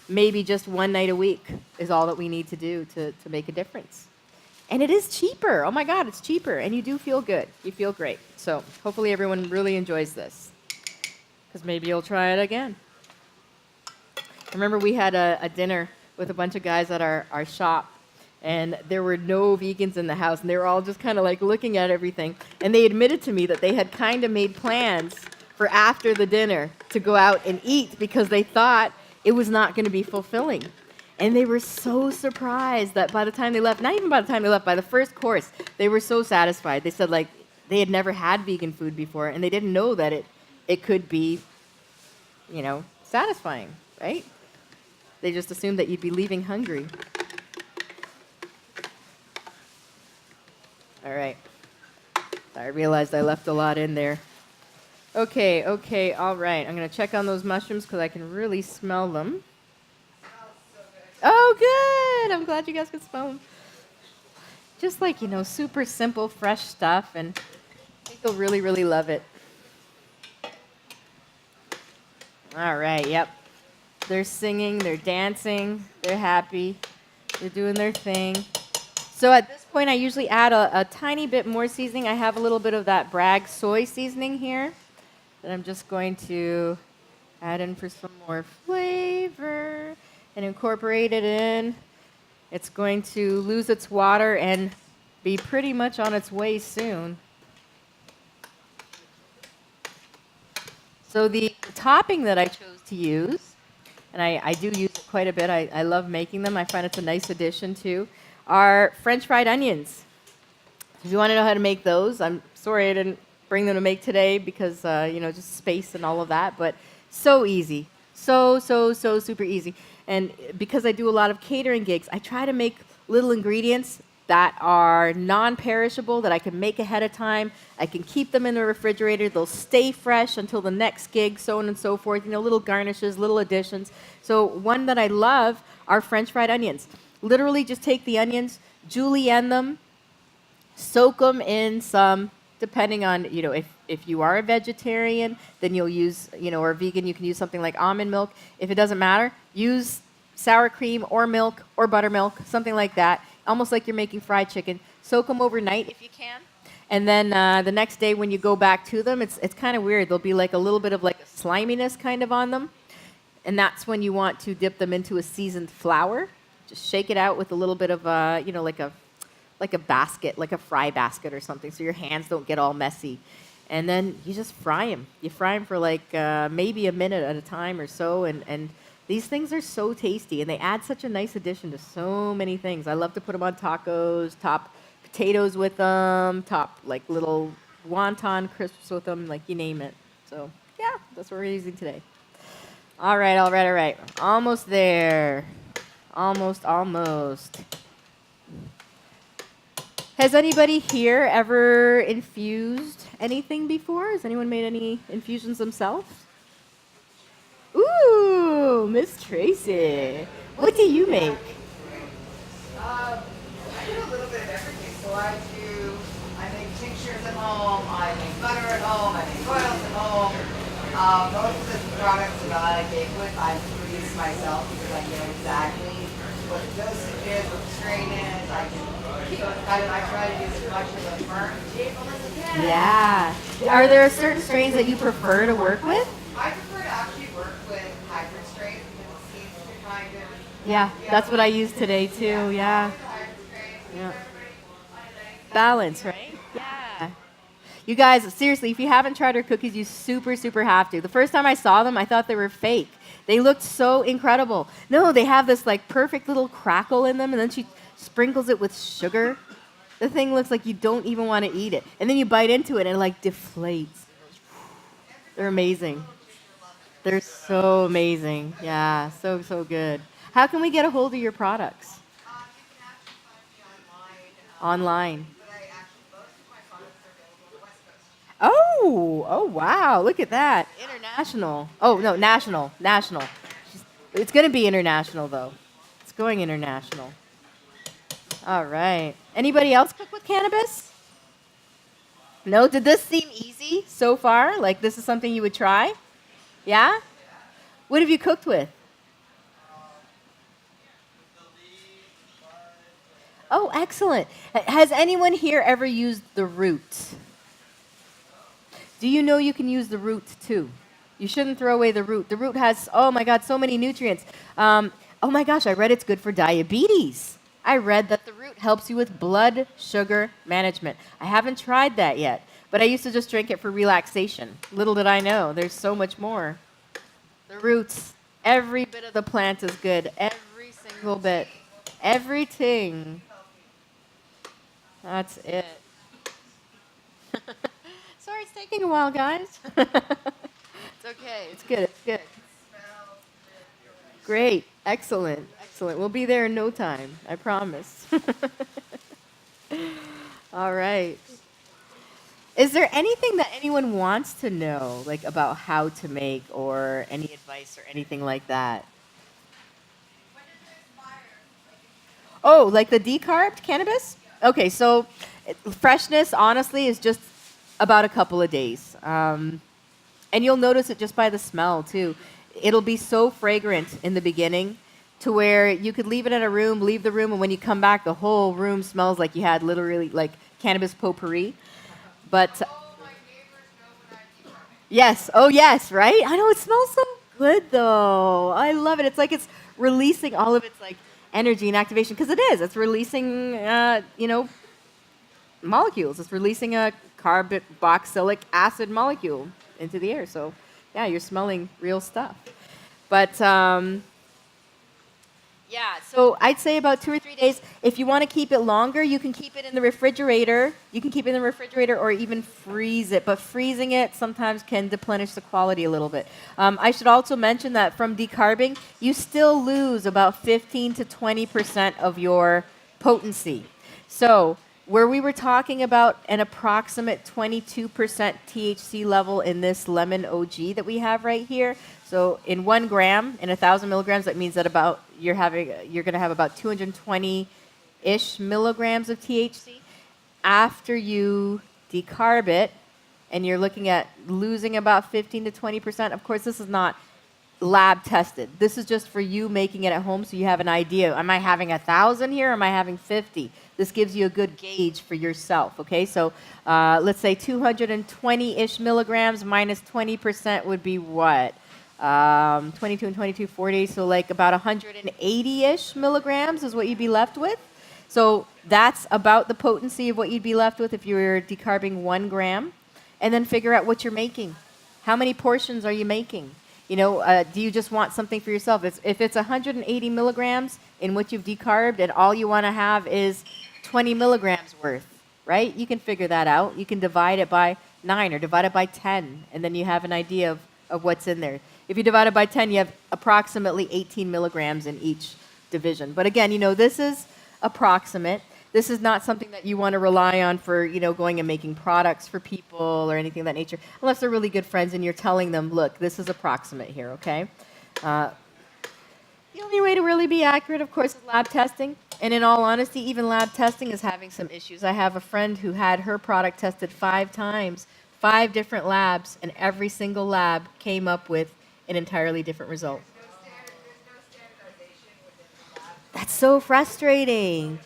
C: maybe just 1 night a week is all that we need to do to make a difference. And it is cheaper. Oh my God, it's cheaper. And you do feel good. You feel great. So hopefully everyone really enjoys this, because maybe you'll try it again. I remember we had a dinner with a bunch of guys at our shop, and there were no vegans in the house, and they were all just kind of like looking at everything. And they admitted to me that they had kind of made plans for after the dinner to go out and eat because they thought it was not going to be fulfilling. And they were so surprised that by the time they left, not even by the time they left, by the first course, they were so satisfied. They said like they had never had vegan food before, and they didn't know that it could be, satisfying, right? They just assumed that you'd be leaving hungry. All right. I realized I left a lot in there. Okay, all right. I'm going to check on those mushrooms because I can really smell them. Oh, good. I'm glad you guys can smell them. Just like, super simple, fresh stuff, and I think you'll really, really love it. All right, yep. They're singing, they're dancing, they're happy, they're doing their thing. So at this point, I usually add a tiny bit more seasoning. I have a little bit of that Bragg soy seasoning here that I'm just going to add in for some more flavor and incorporate it in. It's going to lose its water and be pretty much on its way soon. So the topping that I chose to use, and I do use it quite a bit, I love making them, I find it's a nice addition too, are French fried onions. If you want to know how to make those, I'm sorry I didn't bring them to make today because, just space and all of that, but so easy. So super easy. And because I do a lot of catering gigs, I try to make little ingredients that are non-perishable, that I can make ahead of time. I can keep them in the refrigerator. They'll stay fresh until the next gig, so on and so forth. Little garnishes, little additions. So one that I love are French fried onions. Literally just take the onions, julienne them, soak them in some, depending on, if you are a vegetarian, then you'll use, or vegan, you can use something like almond milk. If it doesn't matter, use sour cream or milk or buttermilk, something like that, almost like you're making fried chicken. Soak them overnight if you can. And then the next day when you go back to them, it's kind of weird. There'll be like a little bit of like a sliminess kind of on them. And that's when you want to dip them into a seasoned flour. Just shake it out with a little bit of, like a basket, like a fry basket or something, so your hands don't get all messy. And then you just fry them. You fry them for like maybe a minute at a time or so, and these things are so tasty, and they add such a nice addition to so many things. I love to put them on tacos, top potatoes with them, top like little wonton crisps with them, like you name it. So yeah, that's what we're using today. All right. Almost there. Almost. Has anybody here ever infused anything before? Has anyone made any infusions themselves? Ooh, Miss Tracy. What do you make?
A: I do a little bit of everything. So I make tinctures at home, I make butter at home, I make oils at home. Most of the products that I bake with, I produce myself because I know exactly what the dosage is, what the strain is. I try to use as much of the firm table as I can.
C: Yeah. Are there certain strains that you prefer to work with?
A: I prefer to actually work with hybrid strains because it seems to kind of.
C: Yeah, that's what I use today too. Yeah. Yeah. Balance, right? Yeah. You guys, seriously, if you haven't tried her cookies, you super have to. The first time I saw them, I thought they were fake. They looked so incredible. No, they have this like perfect little crackle in them, and then she sprinkles it with sugar. The thing looks like you don't even want to eat it. And then you bite into it and it like deflates. They're amazing. They're so amazing. Yeah, so good. How can we get a hold of your products?
A: You can actually find me
C: Online.
A: but most of my products are available on the West Coast.
C: Oh, wow. Look at that. International. Oh, no, national. It's going to be international, though. It's going international. All right. Anybody else cook with cannabis? No? Did this seem easy so far? Like this is something you would try? Yeah? What have you cooked with? Oh, excellent. Has anyone here ever used the root? Do you know you can use the root too? You shouldn't throw away the root. The root has, oh my God, so many nutrients. Oh my gosh, I read it's good for diabetes. I read that the root helps you with blood sugar management. I haven't tried that yet, but I used to just drink it for relaxation. Little did I know, there's so much more. The roots, every bit of the plant is good. Every single bit. Everything. That's it. Sorry, it's taking a while, guys. It's okay. It's good. Great. Excellent. We'll be there in no time. I promise. All right. Is there anything that anyone wants to know, like about how to make or any advice or anything like that? Oh, like the decarbed cannabis? Okay, so freshness, honestly, is just about a couple of days. And you'll notice it just by the smell, too. It'll be so fragrant in the beginning to where you could leave it in a room, leave the room, and when you come back, the whole room smells like you had literally like cannabis potpourri. But yes, oh yes, right? I know it smells so good though. I love it. It's like it's releasing all of its like energy and activation because it is. It's releasing, molecules. It's releasing a carboxylic acid molecule into the air. So, yeah, you're smelling real stuff. But yeah, so I'd say about 2 or 3 days. If you want to keep it longer, you can keep it in the refrigerator. You can keep it in the refrigerator or even freeze it. But freezing it sometimes can deplenish the quality a little bit. I should also mention that from decarbing, you still lose about 15 to 20% of your potency. So where we were talking about an approximate 22% THC level in this lemon OG that we have right here. So in 1 gram, in 1,000 milligrams, that means that about you're going to have about 220-ish milligrams of THC. After you decarb it, and you're looking at losing about 15 to 20%. Of course, this is not lab tested. This is just for you making it at home so you have an idea. Am I having 1,000 here or am I having 50? This gives you a good gauge for yourself, okay? So let's say 220-ish milligrams minus 20% would be what? 22 and 22, 40, so like about 180-ish milligrams is what you'd be left with. So that's about the potency of what you'd be left with if you were decarbing 1 gram. And then figure out what you're making. How many portions are you making? Do you just want something for yourself? If it's 180 milligrams in what you've decarbed and all you want to have is 20 milligrams worth, right? You can figure that out. You can divide it by 9 or divide it by 10, and then you have an idea of what's in there. If you divide it by 10, you have approximately 18 milligrams in each division. But again, this is approximate. This is not something that you want to rely on for, going and making products for people or anything of that nature, unless they're really good friends and you're telling them, look, this is approximate here, okay? The only way to really be accurate, of course, is lab testing. And in all honesty, even lab testing is having some issues. I have a friend who had her product tested 5 times, 5 different labs, and every single lab came up with an entirely different result. That's so frustrating.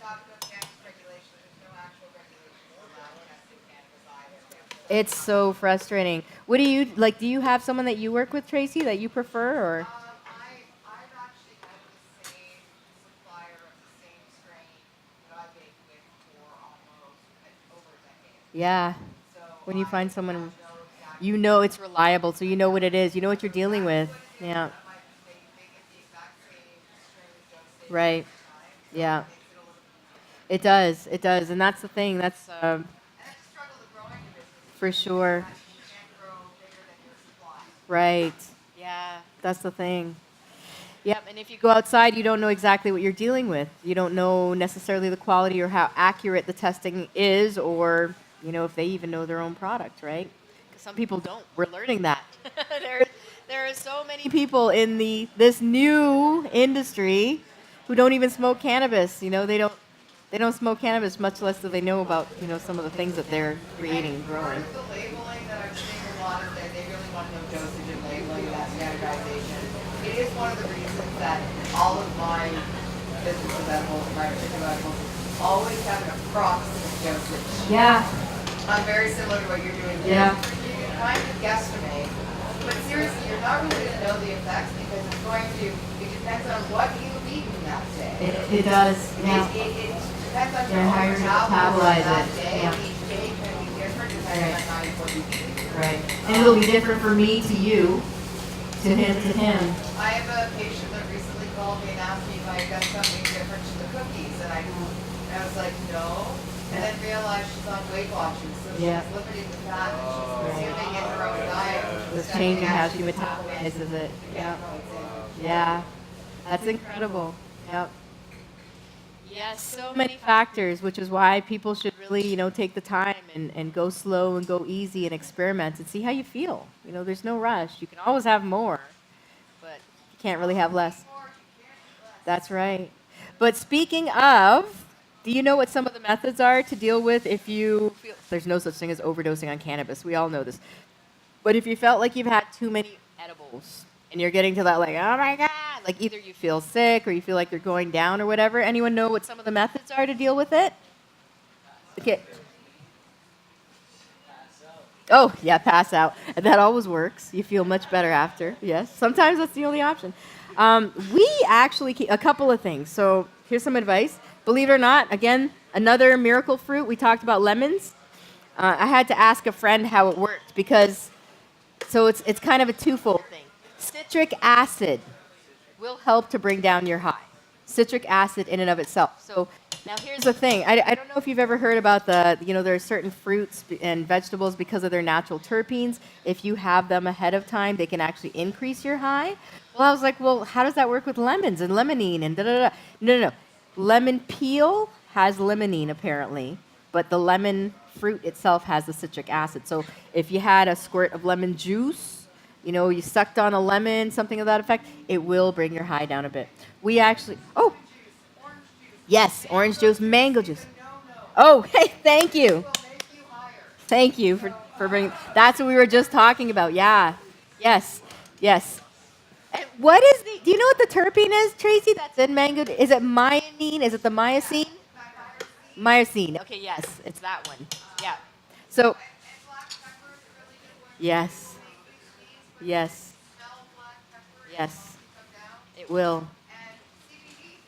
C: It's so frustrating. What do you like? Do you have someone that you work with, Tracy, that you prefer, or?
A: I've actually had the same supplier of the same strain that I've been with for almost over a decade.
C: Yeah.
A: So
C: When you find someone,
A: know exactly
C: you know it's reliable, so you know what it is. You know what you're dealing with. Yeah.
A: they get the exact same strain dosage
C: Right.
A: every time.
C: Yeah.
A: Makes it a little bit
C: It does. It does, and that's the thing. That's
A: and it's a struggle to growing your business.
C: for sure.
A: You can't grow bigger than your supply.
C: Right. Yeah. That's the thing. Yep, and if you go outside, you don't know exactly what you're dealing with. You don't know necessarily the quality or how accurate the testing is, or if they even know their own product, right? Because some people don't. We're learning that. there are so many people in this new industry who don't even smoke cannabis. They don't smoke cannabis, much less do they know about some of the things that they're creating and
A: Part
C: growing.
A: of the labeling that I'm seeing a lot is that they really want no dosage and labeling, that standardization. It is one of the reasons that all of my businesses edibles, my particular edibles, always have an approximate dosage.
C: Yeah.
A: Very similar to what you're doing.
C: Yeah.
A: You can kind of guesstimate, but seriously, you're not really going to know the effects because it depends on what you've eaten that day.
C: It does.
A: It depends on
C: Yeah, how you're gonna metabolize
A: that
C: it.
A: day.
C: Yeah.
A: Each day can be different depending on how you what you eat.
C: Right. And it'll be different for me to you, to him to him.
A: I have a patient that recently called me and asked me if I had done something different to the cookies, and I was like, no. And then realized she's on Weight Watchers, so
C: Yeah.
A: she's limiting the fat that she's consuming in her own diet.
C: It's changing how she metabolizes it. Yep. Yeah. That's incredible. Yep. Yes, so many factors, which is why people should really, take the time and go slow and go easy and experiment and see how you feel. There's no rush. You can always have more, but you can't really have less. That's right. But speaking of Do you know what some of the methods are to deal with if you feel there's no such thing as overdosing on cannabis? We all know this. But if you felt like you've had too many edibles and you're getting to that like, oh my God, like either you feel sick or you feel like you're going down or whatever, anyone know what some of the methods are to deal with it? Okay. Oh, yeah, pass out. And that always works. You feel much better after. Yes. Sometimes that's the only option. We actually keep a couple of things. So here's some advice. Believe it or not, again, another miracle fruit. We talked about lemons. I had to ask a friend how it worked because, so it's kind of a twofold thing. Citric acid will help to bring down your high. Citric acid in and of itself. So now here's the thing. I don't know if you've ever heard about there are certain fruits and vegetables because of their natural terpenes. If you have them ahead of time, they can actually increase your high. Well, I was like, well, how does that work with lemons and limonene and da-da-da? No. Lemon peel has limonene apparently, but the lemon fruit itself has the citric acid. So if you had a squirt of lemon juice, you sucked on a lemon, something of that effect, it will bring your high down a bit. We actually, yes, orange juice, mango juice. Oh, hey, thank you. Thank you for bringing, that's what we were just talking about. Yeah, yes. And what is do you know what the terpene is, Tracy, that's in mango? Is it myosin? Is it the myosin? Myosin. Okay, yes, it's that one. Yeah. So, yes. It will.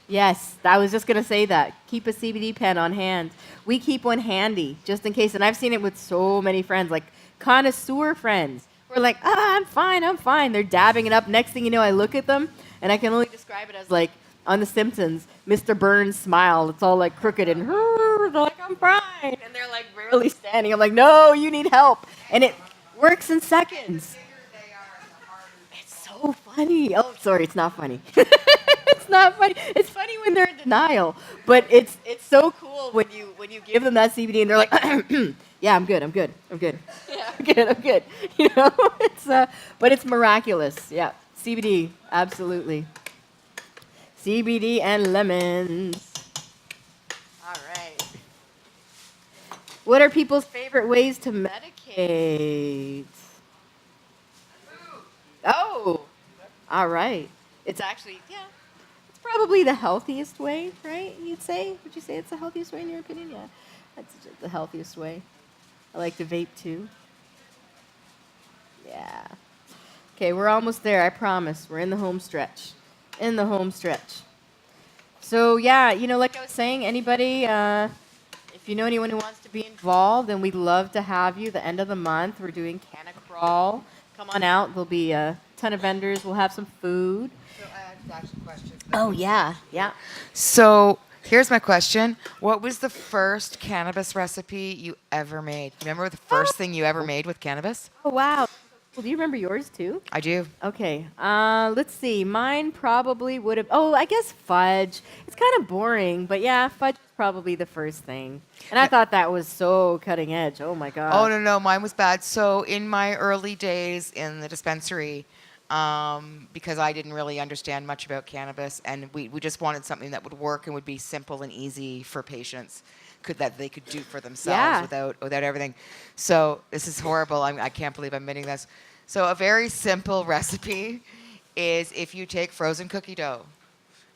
C: Yes, I was just going to say that. Keep a CBD pen on hand. We keep one handy just in case. And I've seen it with so many friends, like connoisseur friends. We're like, I'm fine. They're dabbing it up. Next thing you know, I look at them, and I can only describe it as like, on The Simpsons, Mr. Burns' smile. It's all like crooked and they're like, I'm fine. And they're like barely standing. I'm like, no, you need help. And it works in seconds. It's so funny. Oh, sorry, it's not funny. It's not funny. It's funny when they're in denial, but it's so cool when you give them that CBD and they're like, yeah, I'm good. Yeah, I'm good. But it's miraculous. Yeah, CBD, absolutely. CBD and lemons. All right. What are people's favorite ways to medicate? Oh, all right. It's actually, it's probably the healthiest way, right? Would you say it's the healthiest way in your opinion? Yeah, that's the healthiest way. I like to vape too. Yeah. Okay, we're almost there, I promise. We're in the home stretch. So, like I was saying, anybody, if you know anyone who wants to be involved, then we'd love to have you. The end of the month, we're doing Canna Crawl. Come on out. There'll be a ton of vendors. We'll have some food.
A: So I have to ask you questions.
C: Oh, yeah.
A: So here's my question. What was the first cannabis recipe you ever made? Remember the first thing you ever made with cannabis?
C: Oh, wow. Well, do you remember yours, too?
A: I do.
C: Okay. Let's see. Mine probably would have... Oh, I guess fudge. It's kind of boring, but yeah, fudge was probably the first thing. And I thought that was so cutting edge. Oh, my God.
A: Oh, no. Mine was bad. So in my early days in the dispensary, because I didn't really understand much about cannabis, and we just wanted something that would work and would be simple and easy for patients. That they could do for themselves without everything. So this is horrible. I can't believe I'm admitting this. So a very simple recipe is if you take frozen cookie dough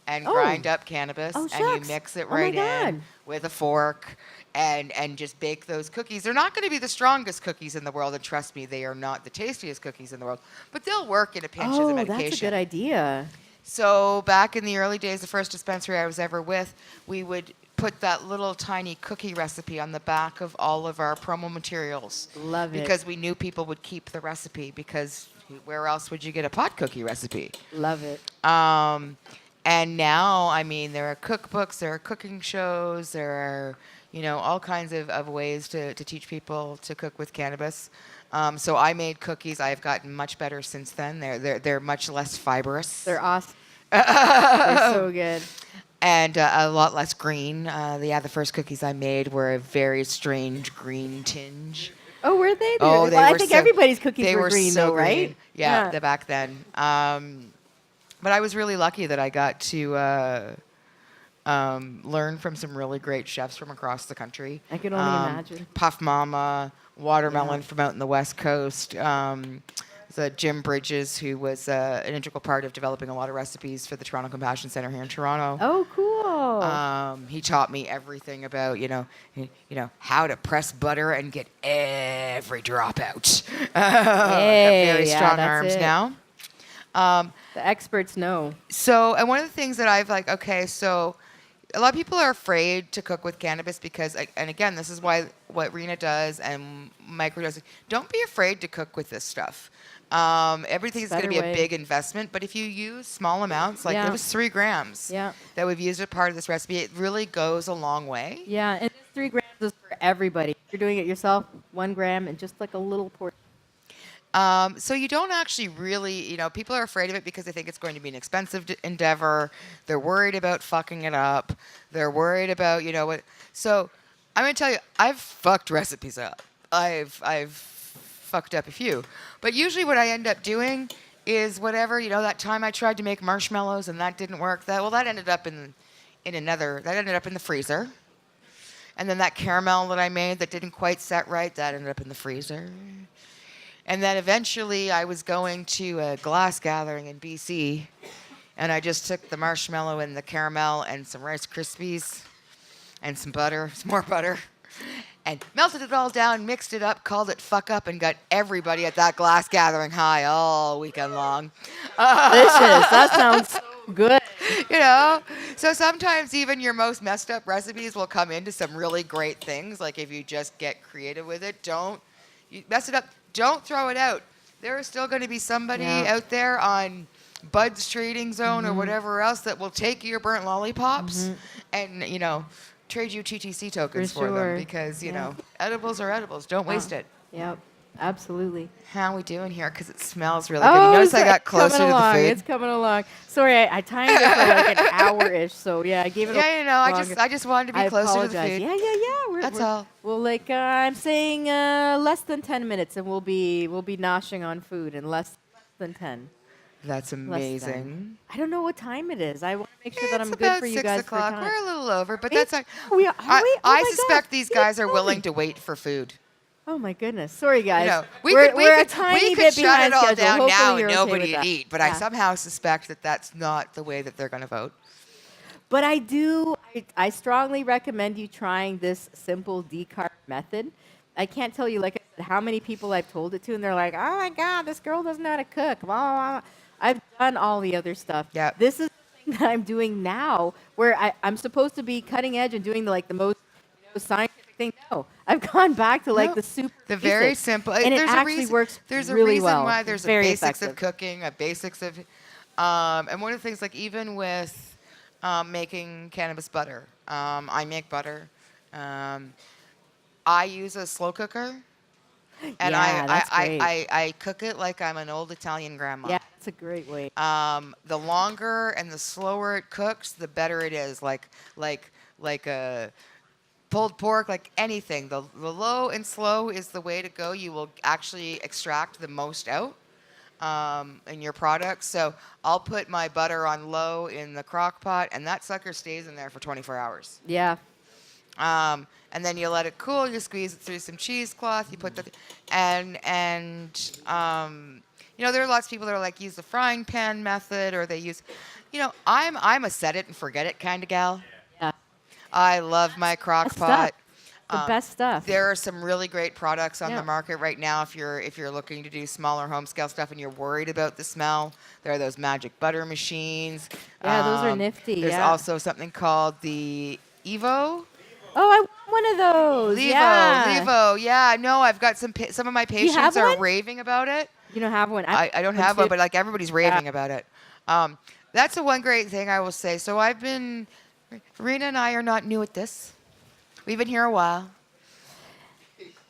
A: and grind up cannabis and you mix it right in with a fork and just bake those cookies. They're not going to be the strongest cookies in the world, and trust me, they are not the tastiest cookies in the world, but they'll work in a pinch as a medication.
C: Oh, that's a good idea.
A: So back in the early days, the first dispensary I was ever with, we would put that little tiny cookie recipe on the back of all of our promo materials.
C: Love it.
A: Because we knew people would keep the recipe, because where else would you get a pot cookie recipe?
C: Love it.
A: And now, there are cookbooks, there are cooking shows, there are, all kinds of ways to teach people to cook with cannabis. So I made cookies. I've gotten much better since then. They're much less fibrous.
C: They're awesome. They're so good.
A: And a lot less green. The first cookies I made were a very strange green tinge.
C: Oh, were they?
A: They were
C: I think everybody's cookies were green,
A: so
C: though, right?
A: Green. Yeah, back then. But I was really lucky that I got to learn from some really great chefs from across the country.
C: I can only imagine.
A: Puff Mama, Watermelon from out in the West Coast. Jim Bridges, who was an integral part of developing a lot of recipes for the Toronto Compassion Center here in Toronto.
C: Oh, cool.
A: He taught me everything about, how to press butter and get every drop out. Got very strong arms now.
C: The experts know.
A: So, and one of the things that I've so a lot of people are afraid to cook with cannabis because, and again, this is why what Rena does and Micro does. Don't be afraid to cook with this stuff. Everything's going to be a big investment, but if you use small amounts, it was 3 grams that we've used as part of this recipe, it really goes a long way.
C: Yeah, and 3 grams is for everybody. If you're doing it yourself, 1 gram and just like a little portion.
A: So you don't actually really, people are afraid of it because they think it's going to be an expensive endeavor. They're worried about fucking it up. They're worried about, what. So I'm going to tell you, I've fucked recipes up. I've fucked up a few. But usually what I end up doing is whatever, that time I tried to make marshmallows and that didn't work. That ended up in the freezer. And then that caramel that I made that didn't quite set right, that ended up in the freezer. And then eventually I was going to a glass gathering in BC, and I just took the marshmallow and the caramel and some Rice Krispies and some more butter, and melted it all down, mixed it up, called it fuck up, and got everybody at that glass gathering high all weekend long.
C: Delicious. That sounds so good.
A: So sometimes even your most messed up recipes will come into some really great things. Like if you just get creative with it, you mess it up. Don't throw it out. There is still going to be somebody out there on Bud's Trading Zone or whatever else that will take your burnt lollipops and, trade you TTC tokens for them because, edibles are edibles. Don't waste it.
C: Yep, absolutely.
A: How are we doing here? Because it smells really good. You notice I got closer to the food?
C: It's coming along. Sorry, I timed it for an hour-ish, so I gave it
A: I just wanted to be closer to the food.
C: Yeah.
A: That's all.
C: Well, I'm saying less than 10 minutes, and we'll be noshing on food in less than 10.
A: That's amazing.
C: I don't know what time it is. I want to make sure that I'm good for you guys.
A: It's about 6 o'clock. We're a little over, but
C: that's
A: like.
C: I
A: suspect these guys are willing to wait for food.
C: Oh my goodness! Sorry, guys.
A: We're
C: a tiny bit
A: shut
C: behind
A: it all
C: schedule.
A: down
C: Hopefully
A: now
C: you're
A: and
C: okay
A: nobody
C: with that.
A: eat. But I somehow suspect that that's not the way that they're going to vote.
C: But I strongly recommend you trying this simple decarb method. I can't tell you how many people I've told it to, and they're like, "Oh my God, this girl doesn't know how to cook." Blah, blah, blah. I've done all the other stuff.
A: Yeah.
C: This is the thing that I'm doing now, where I'm supposed to be cutting edge and doing the most scientific thing. No, I've gone back to the super
A: the
C: basics,
A: very simple.
C: and
A: there's
C: it actually works
A: There's a
C: really
A: reason
C: well.
A: why there's
C: very
A: a basics
C: effective.
A: of cooking, a basics of, and one of the things even with making cannabis butter, I make butter. I use a slow cooker. And I cook it like I'm an old Italian grandma.
C: Yeah, it's a great way.
A: The longer and the slower it cooks, the better it is. Like a pulled pork, like anything. The low and slow is the way to go. You will actually extract the most out in your product. So I'll put my butter on low in the crock pot, and that sucker stays in there for 24 hours.
C: Yeah.
A: And then you let it cool. You squeeze it through some cheesecloth. You put there are lots of people that are use the frying pan method, or they use, I'm a set it and forget it kind of gal.
C: Yeah.
A: I love my crock pot.
C: The best stuff.
A: There are some really great products on the market right now. If you're looking to do smaller home scale stuff and you're worried about the smell, there are those magic butter machines.
C: Yeah, those are nifty.
A: There's also something called the Evo.
C: Oh, I want one of those.
A: Levo. Yeah, no, I've got some of my patients are raving about it.
C: You don't have one?
A: I don't have one, but everybody's raving about it. That's the one great thing I will say. So Rena and I are not new at this. We've been here a while.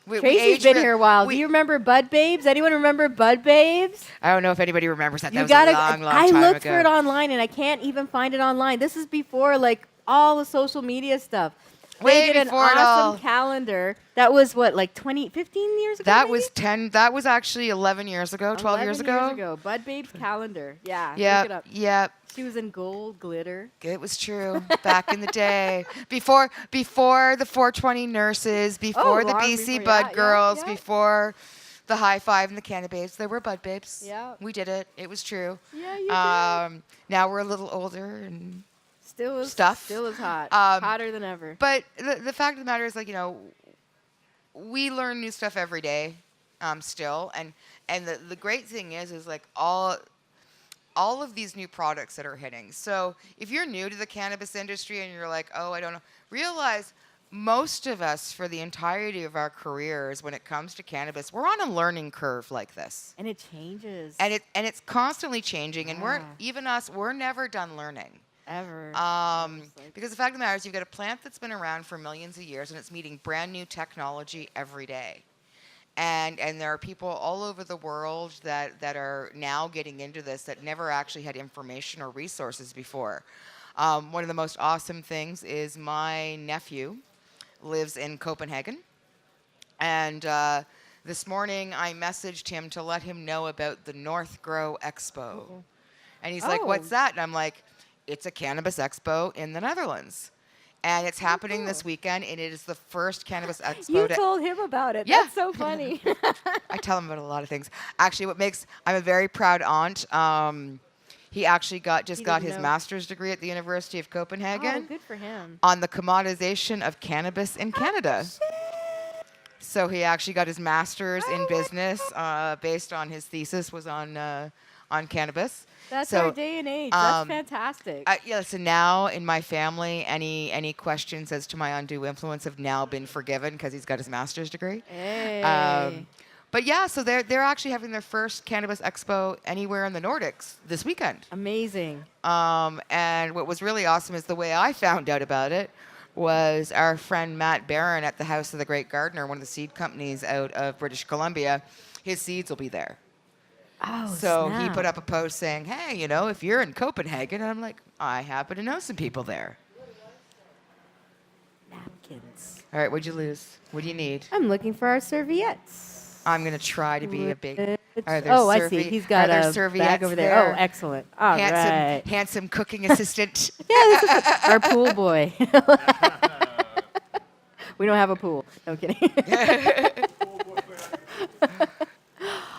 C: Tracy's been here a while. Do you remember Bud Babes? Anyone remember Bud Babes?
A: I don't know if anybody remembers that. That was a long time ago.
C: I looked for it online, and I can't even find it online. This is before all the social media stuff.
A: Way
C: they did
A: before
C: an
A: it
C: awesome
A: all.
C: calendar. That was what, like 15 years ago?
A: That
C: maybe?
A: was 10. That was actually 11 years ago, 12 years
C: 11
A: ago.
C: years ago. Bud Babe's calendar. Yeah, look it
A: Yep,
C: up.
A: yep.
C: She was in gold glitter.
A: It was true back in the day, before the 420 nurses, before the
C: long
A: BC
C: before,
A: Bud
C: yeah,
A: girls,
C: yeah.
A: before the High Five and the Cannabis. There were Bud Babes.
C: Yeah.
A: We did it. It was true.
C: Yeah, you did.
A: Now we're a little older and
C: Still is
A: stuff.
C: Still is hot.
A: Um,
C: Hotter than ever.
A: But the fact of the matter is, like, we learn new stuff every day, still, and the great thing is like all of these new products that are hitting. So if you're new to the cannabis industry and you're like, oh, I don't know, realize most of us, for the entirety of our careers, when it comes to cannabis, we're on a learning curve like this.
C: And it changes.
A: And it's constantly changing, and
C: Yeah.
A: we're never done learning.
C: Ever.
A: Because the fact of the matter is, you've got a plant that's been around for millions of years, and it's meeting brand new technology every day. And there are people all over the world that are now getting into this that never actually had information or resources before. One of the most awesome things is my nephew lives in Copenhagen. And this morning I messaged him to let him know about the North Grow Expo. And he's like, what's that? And I'm like, it's a cannabis expo in the Netherlands. And it's happening this weekend, and it is the first cannabis expo.
C: You told him about it.
A: Yeah.
C: That's so funny.
A: I tell him about a lot of things. Actually, I'm a very proud aunt. He actually got his
C: know.
A: master's degree at the University of Copenhagen
C: Oh, good for him.
A: on the commoditization of cannabis in Canada. So he actually got his master's in business based on his thesis was on cannabis.
C: That's
A: So,
C: our day and age. That's fantastic.
A: Yeah, so now in my family, any questions as to my undue influence have now been forgiven because he's got his master's degree.
C: Hey.
A: But yeah, so they're actually having their first cannabis expo anywhere in the Nordics this weekend.
C: Amazing.
A: And what was really awesome is the way I found out about it was our friend Matt Barron at the House of the Great Gardener, one of the seed companies out of British Columbia. His seeds will be there.
C: Oh,
A: So he
C: snap.
A: put up a post saying, hey, if you're in Copenhagen, and I'm like, I happen to know some people there.
C: Napkins.
A: All right, what'd you lose? What do you need?
C: I'm looking for our serviettes.
A: I'm going to try to be a big... Are there
C: Oh, I see. He's got
A: are there
C: a bag
A: serviettes
C: over there. Oh, excellent. All right.
A: Handsome cooking assistant.
C: Yeah, this is our pool boy. We don't have a pool. No I'm kidding.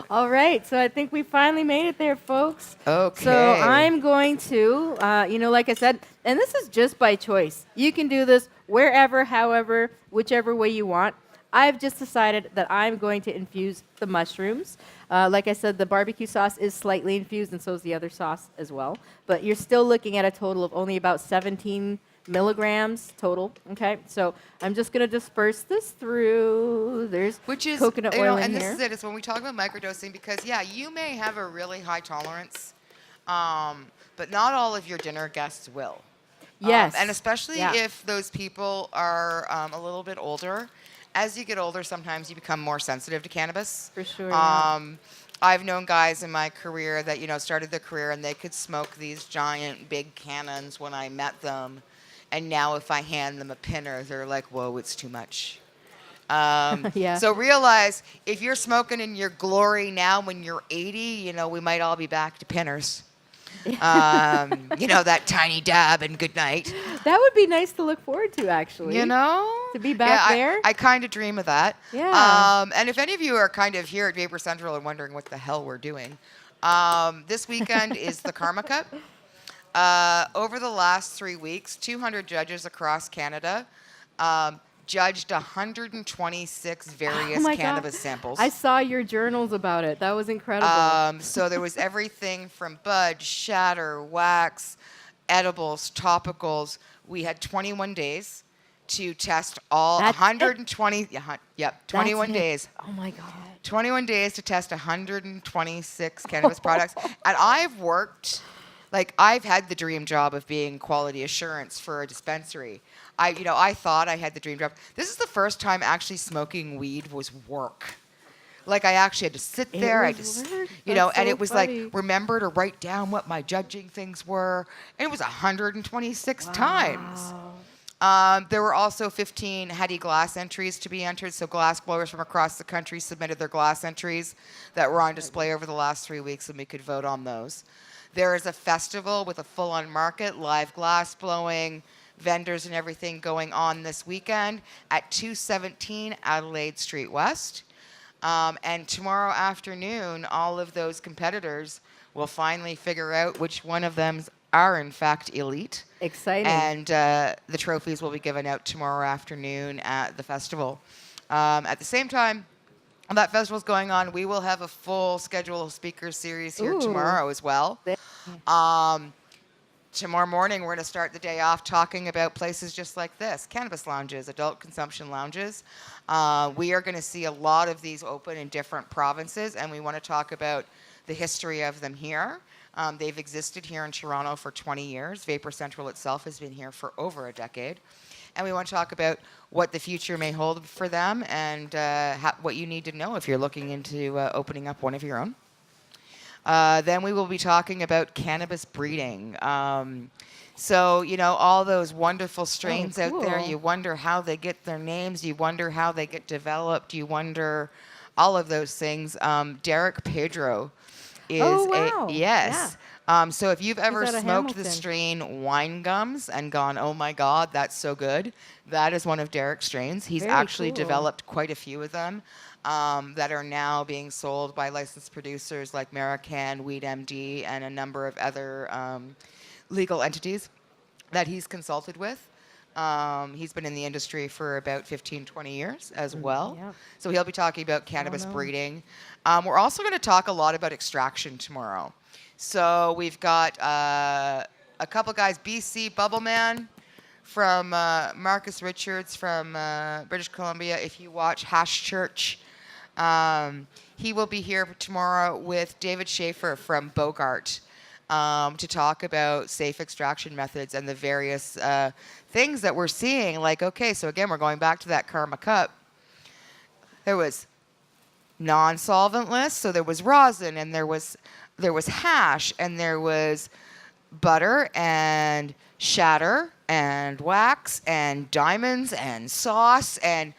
C: All right, so I think we finally made it there, folks.
A: Okay.
C: So I'm going to, like I said, and this is just by choice. You can do this wherever, however, whichever way you want. I've just decided that I'm going to infuse the mushrooms. Like I said, the barbecue sauce is slightly infused, and so is the other sauce as well. But you're still looking at a total of only about 17 milligrams total. Okay, so I'm just going to disperse this through. There's
A: Which is,
C: coconut oil in
A: and
C: here.
A: this is it. It's when we talk about microdosing, because, yeah, you may have a really high tolerance, but not all of your dinner guests will.
C: Yes.
A: And especially
C: Yeah.
A: if those people are a little bit older. As you get older, sometimes you become more sensitive to cannabis.
C: For sure, yeah.
A: I've known guys in my career that, started their career and they could smoke these giant big cannons when I met them. And now if I hand them a pinner, they're like, whoa, it's too much.
C: Yeah.
A: So realize if you're smoking in your glory now when you're 80, we might all be back to pinners. That tiny dab and good night.
C: That would be nice to look forward to, actually. To be back there.
A: I kind of dream of that.
C: Yeah.
A: And if any of you are kind of here at Vapor Central and wondering what the hell we're doing, this weekend is the Karma Cup. Over the last 3 weeks, 200 judges across Canada judged 126 various
C: my
A: cannabis
C: God.
A: samples.
C: I saw your journals about it. That was incredible.
A: So there was everything from bud, shatter, wax, edibles, topicals. We had 21 days to test all
C: That's
A: 120. Yep, 21
C: That's it.
A: days.
C: Oh my God.
A: 21 days to test 126 cannabis products. And I've worked, I've had the dream job of being quality assurance for a dispensary. I thought I had the dream job. This is the first time actually smoking weed was work. I actually had to sit there. I
C: was
A: just,
C: work.
A: and
C: That's so
A: it was
C: funny.
A: remember to write down what my judging things were. And it was 126 times. There were also 15 heady glass entries to be entered. So glass blowers from across the country submitted their glass entries that were on display over the last 3 weeks, and we could vote on those. There is a festival with a full-on market, live glass blowing, vendors and everything going on this weekend at 217 Adelaide Street West. And tomorrow afternoon, all of those competitors will finally figure out which one of them are in fact elite.
C: Exciting.
A: And the trophies will be given out tomorrow afternoon at the festival. At the same time, while that festival's going on, we will have a full schedule of speaker series here tomorrow as well. Tomorrow morning, we're going to start the day off talking about places just like this, cannabis lounges, adult consumption lounges. We are going to see a lot of these open in different provinces, and we want to talk about the history of them here. They've existed here in Toronto for 20 years. Vapor Central itself has been here for over a decade. And we want to talk about what the future may hold for them and what you need to know if you're looking into opening up one of your own. Then we will be talking about cannabis breeding. So, you know, all those wonderful strains out there, you wonder how they get their names, you wonder how they get developed, you wonder all of those things. Derek Pedro is yes. So if you've ever smoked the strain Wine Gums and gone, oh my God, that's so good, that is one of Derek's strains. He's actually developed quite a few of them that are now being sold by licensed producers like Marican, Weed MD, and a number of other legal entities that he's consulted with. He's been in the industry for about 15, 20 years as well. Yeah. So he'll be talking about cannabis breeding. We're also going to talk a lot about extraction tomorrow. So we've got a couple guys, BC Bubbleman from Marcus Richards from British Columbia. If you watch Hash Church, he will be here tomorrow with David Schaefer from Bogart to talk about safe extraction methods and the various things that we're seeing. Like, okay, so again, we're going back to that Karma Cup. There was non-solventless, so there was rosin, and there was hash, and there was butter and shatter and wax and diamonds and sauce, and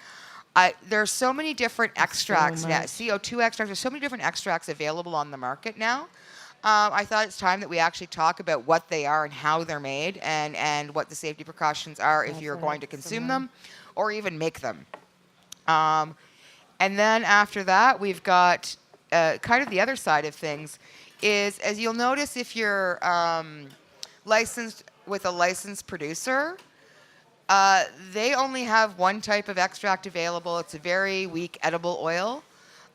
A: there's so many different extracts now. CO2 extracts. There's so many different extracts available on the market now. I thought it's time that we actually talk about what they are and how they're made, and what the safety precautions are if you're going to consume them or even make them. And then after that, we've got kind of the other side of things is, as you'll notice, if you're licensed with a licensed producer, they only have one type of extract available. It's a very weak edible oil.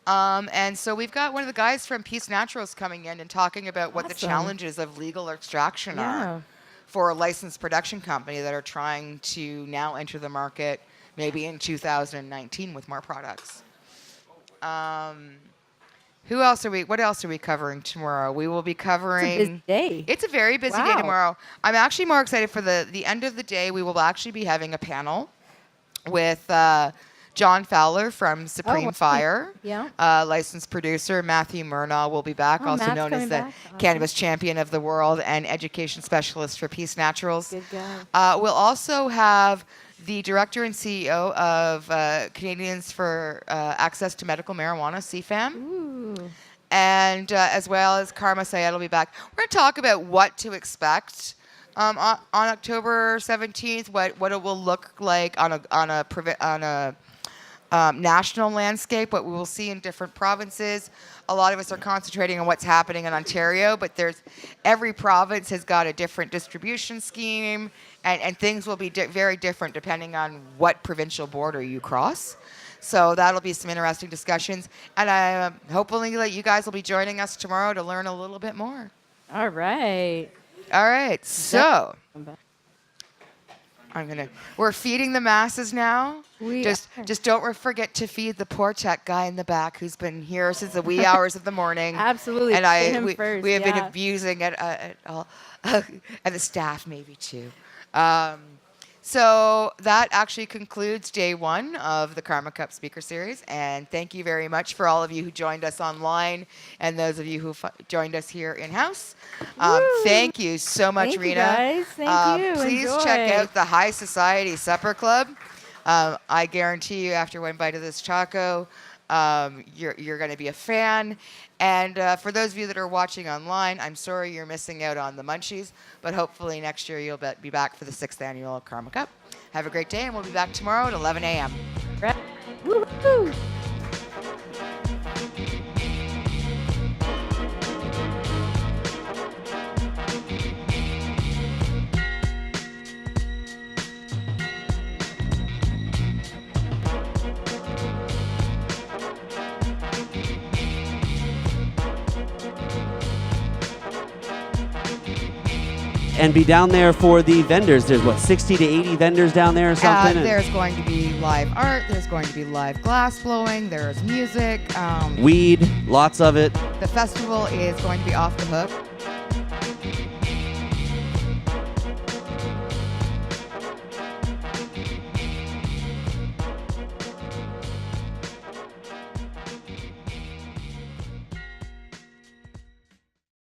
A: And so we've got one of the guys from Peace Naturals coming in and talking about what the challenges of legal extraction are for a licensed production company that are trying to now enter the market maybe in 2019 with more products. What else are we covering tomorrow? We will be covering...
C: It's a busy day.
A: It's a very busy day tomorrow. I'm actually more excited for the end of the day. We will actually be having a panel with John Fowler from Supreme Fire, licensed producer. Matthew Murnau will be back, also known as the Cannabis Champion of the World and Education Specialist for Peace Naturals.
C: Good guy.
A: We'll also have the director and CEO of Canadians for Access to Medical Marijuana, CFAM. Ooh. And as well as Karma Syed will be back. We're going to talk about what to expect on October 17th, what it will look like on a national landscape, what we will see in different provinces. A lot of us are concentrating on what's happening in Ontario, but every province has got a different distribution scheme, and things will be very different depending on what provincial border you cross. So that'll be some interesting discussions, and I hopefully that you guys will be joining us tomorrow to learn a little bit more.
C: All right.
A: So we're feeding the masses now. Just don't forget to feed the poor tech guy in the back who's been here since the wee hours of the morning.
C: Absolutely.
A: And we have been abusing it, and the staff maybe too. So that actually concludes day 1 of the Karma Cup Speaker Series. And thank you very much for all of you who joined us online and those of you who joined us here in-house. Thank you so much,
C: Thank you,
A: Rena.
C: guys. Thank you.
A: Please
C: Enjoy.
A: check out the High Society Supper Club. I guarantee you, after one bite of this Choco, you're going to be a fan. And for those of you that are watching online, I'm sorry you're missing out on the munchies, but hopefully next year you'll be back for the 6th annual Karma Cup. Have a great day, and we'll be back tomorrow at 11 a.m.
C: Right. Woo-hoo.
B: And be down there for the vendors. There's, 60 to 80 vendors down there or something? And
A: There's going to be live art. There's going to be live glass blowing. There's music.
B: weed, lots of it.
A: The festival is going to be off the hook.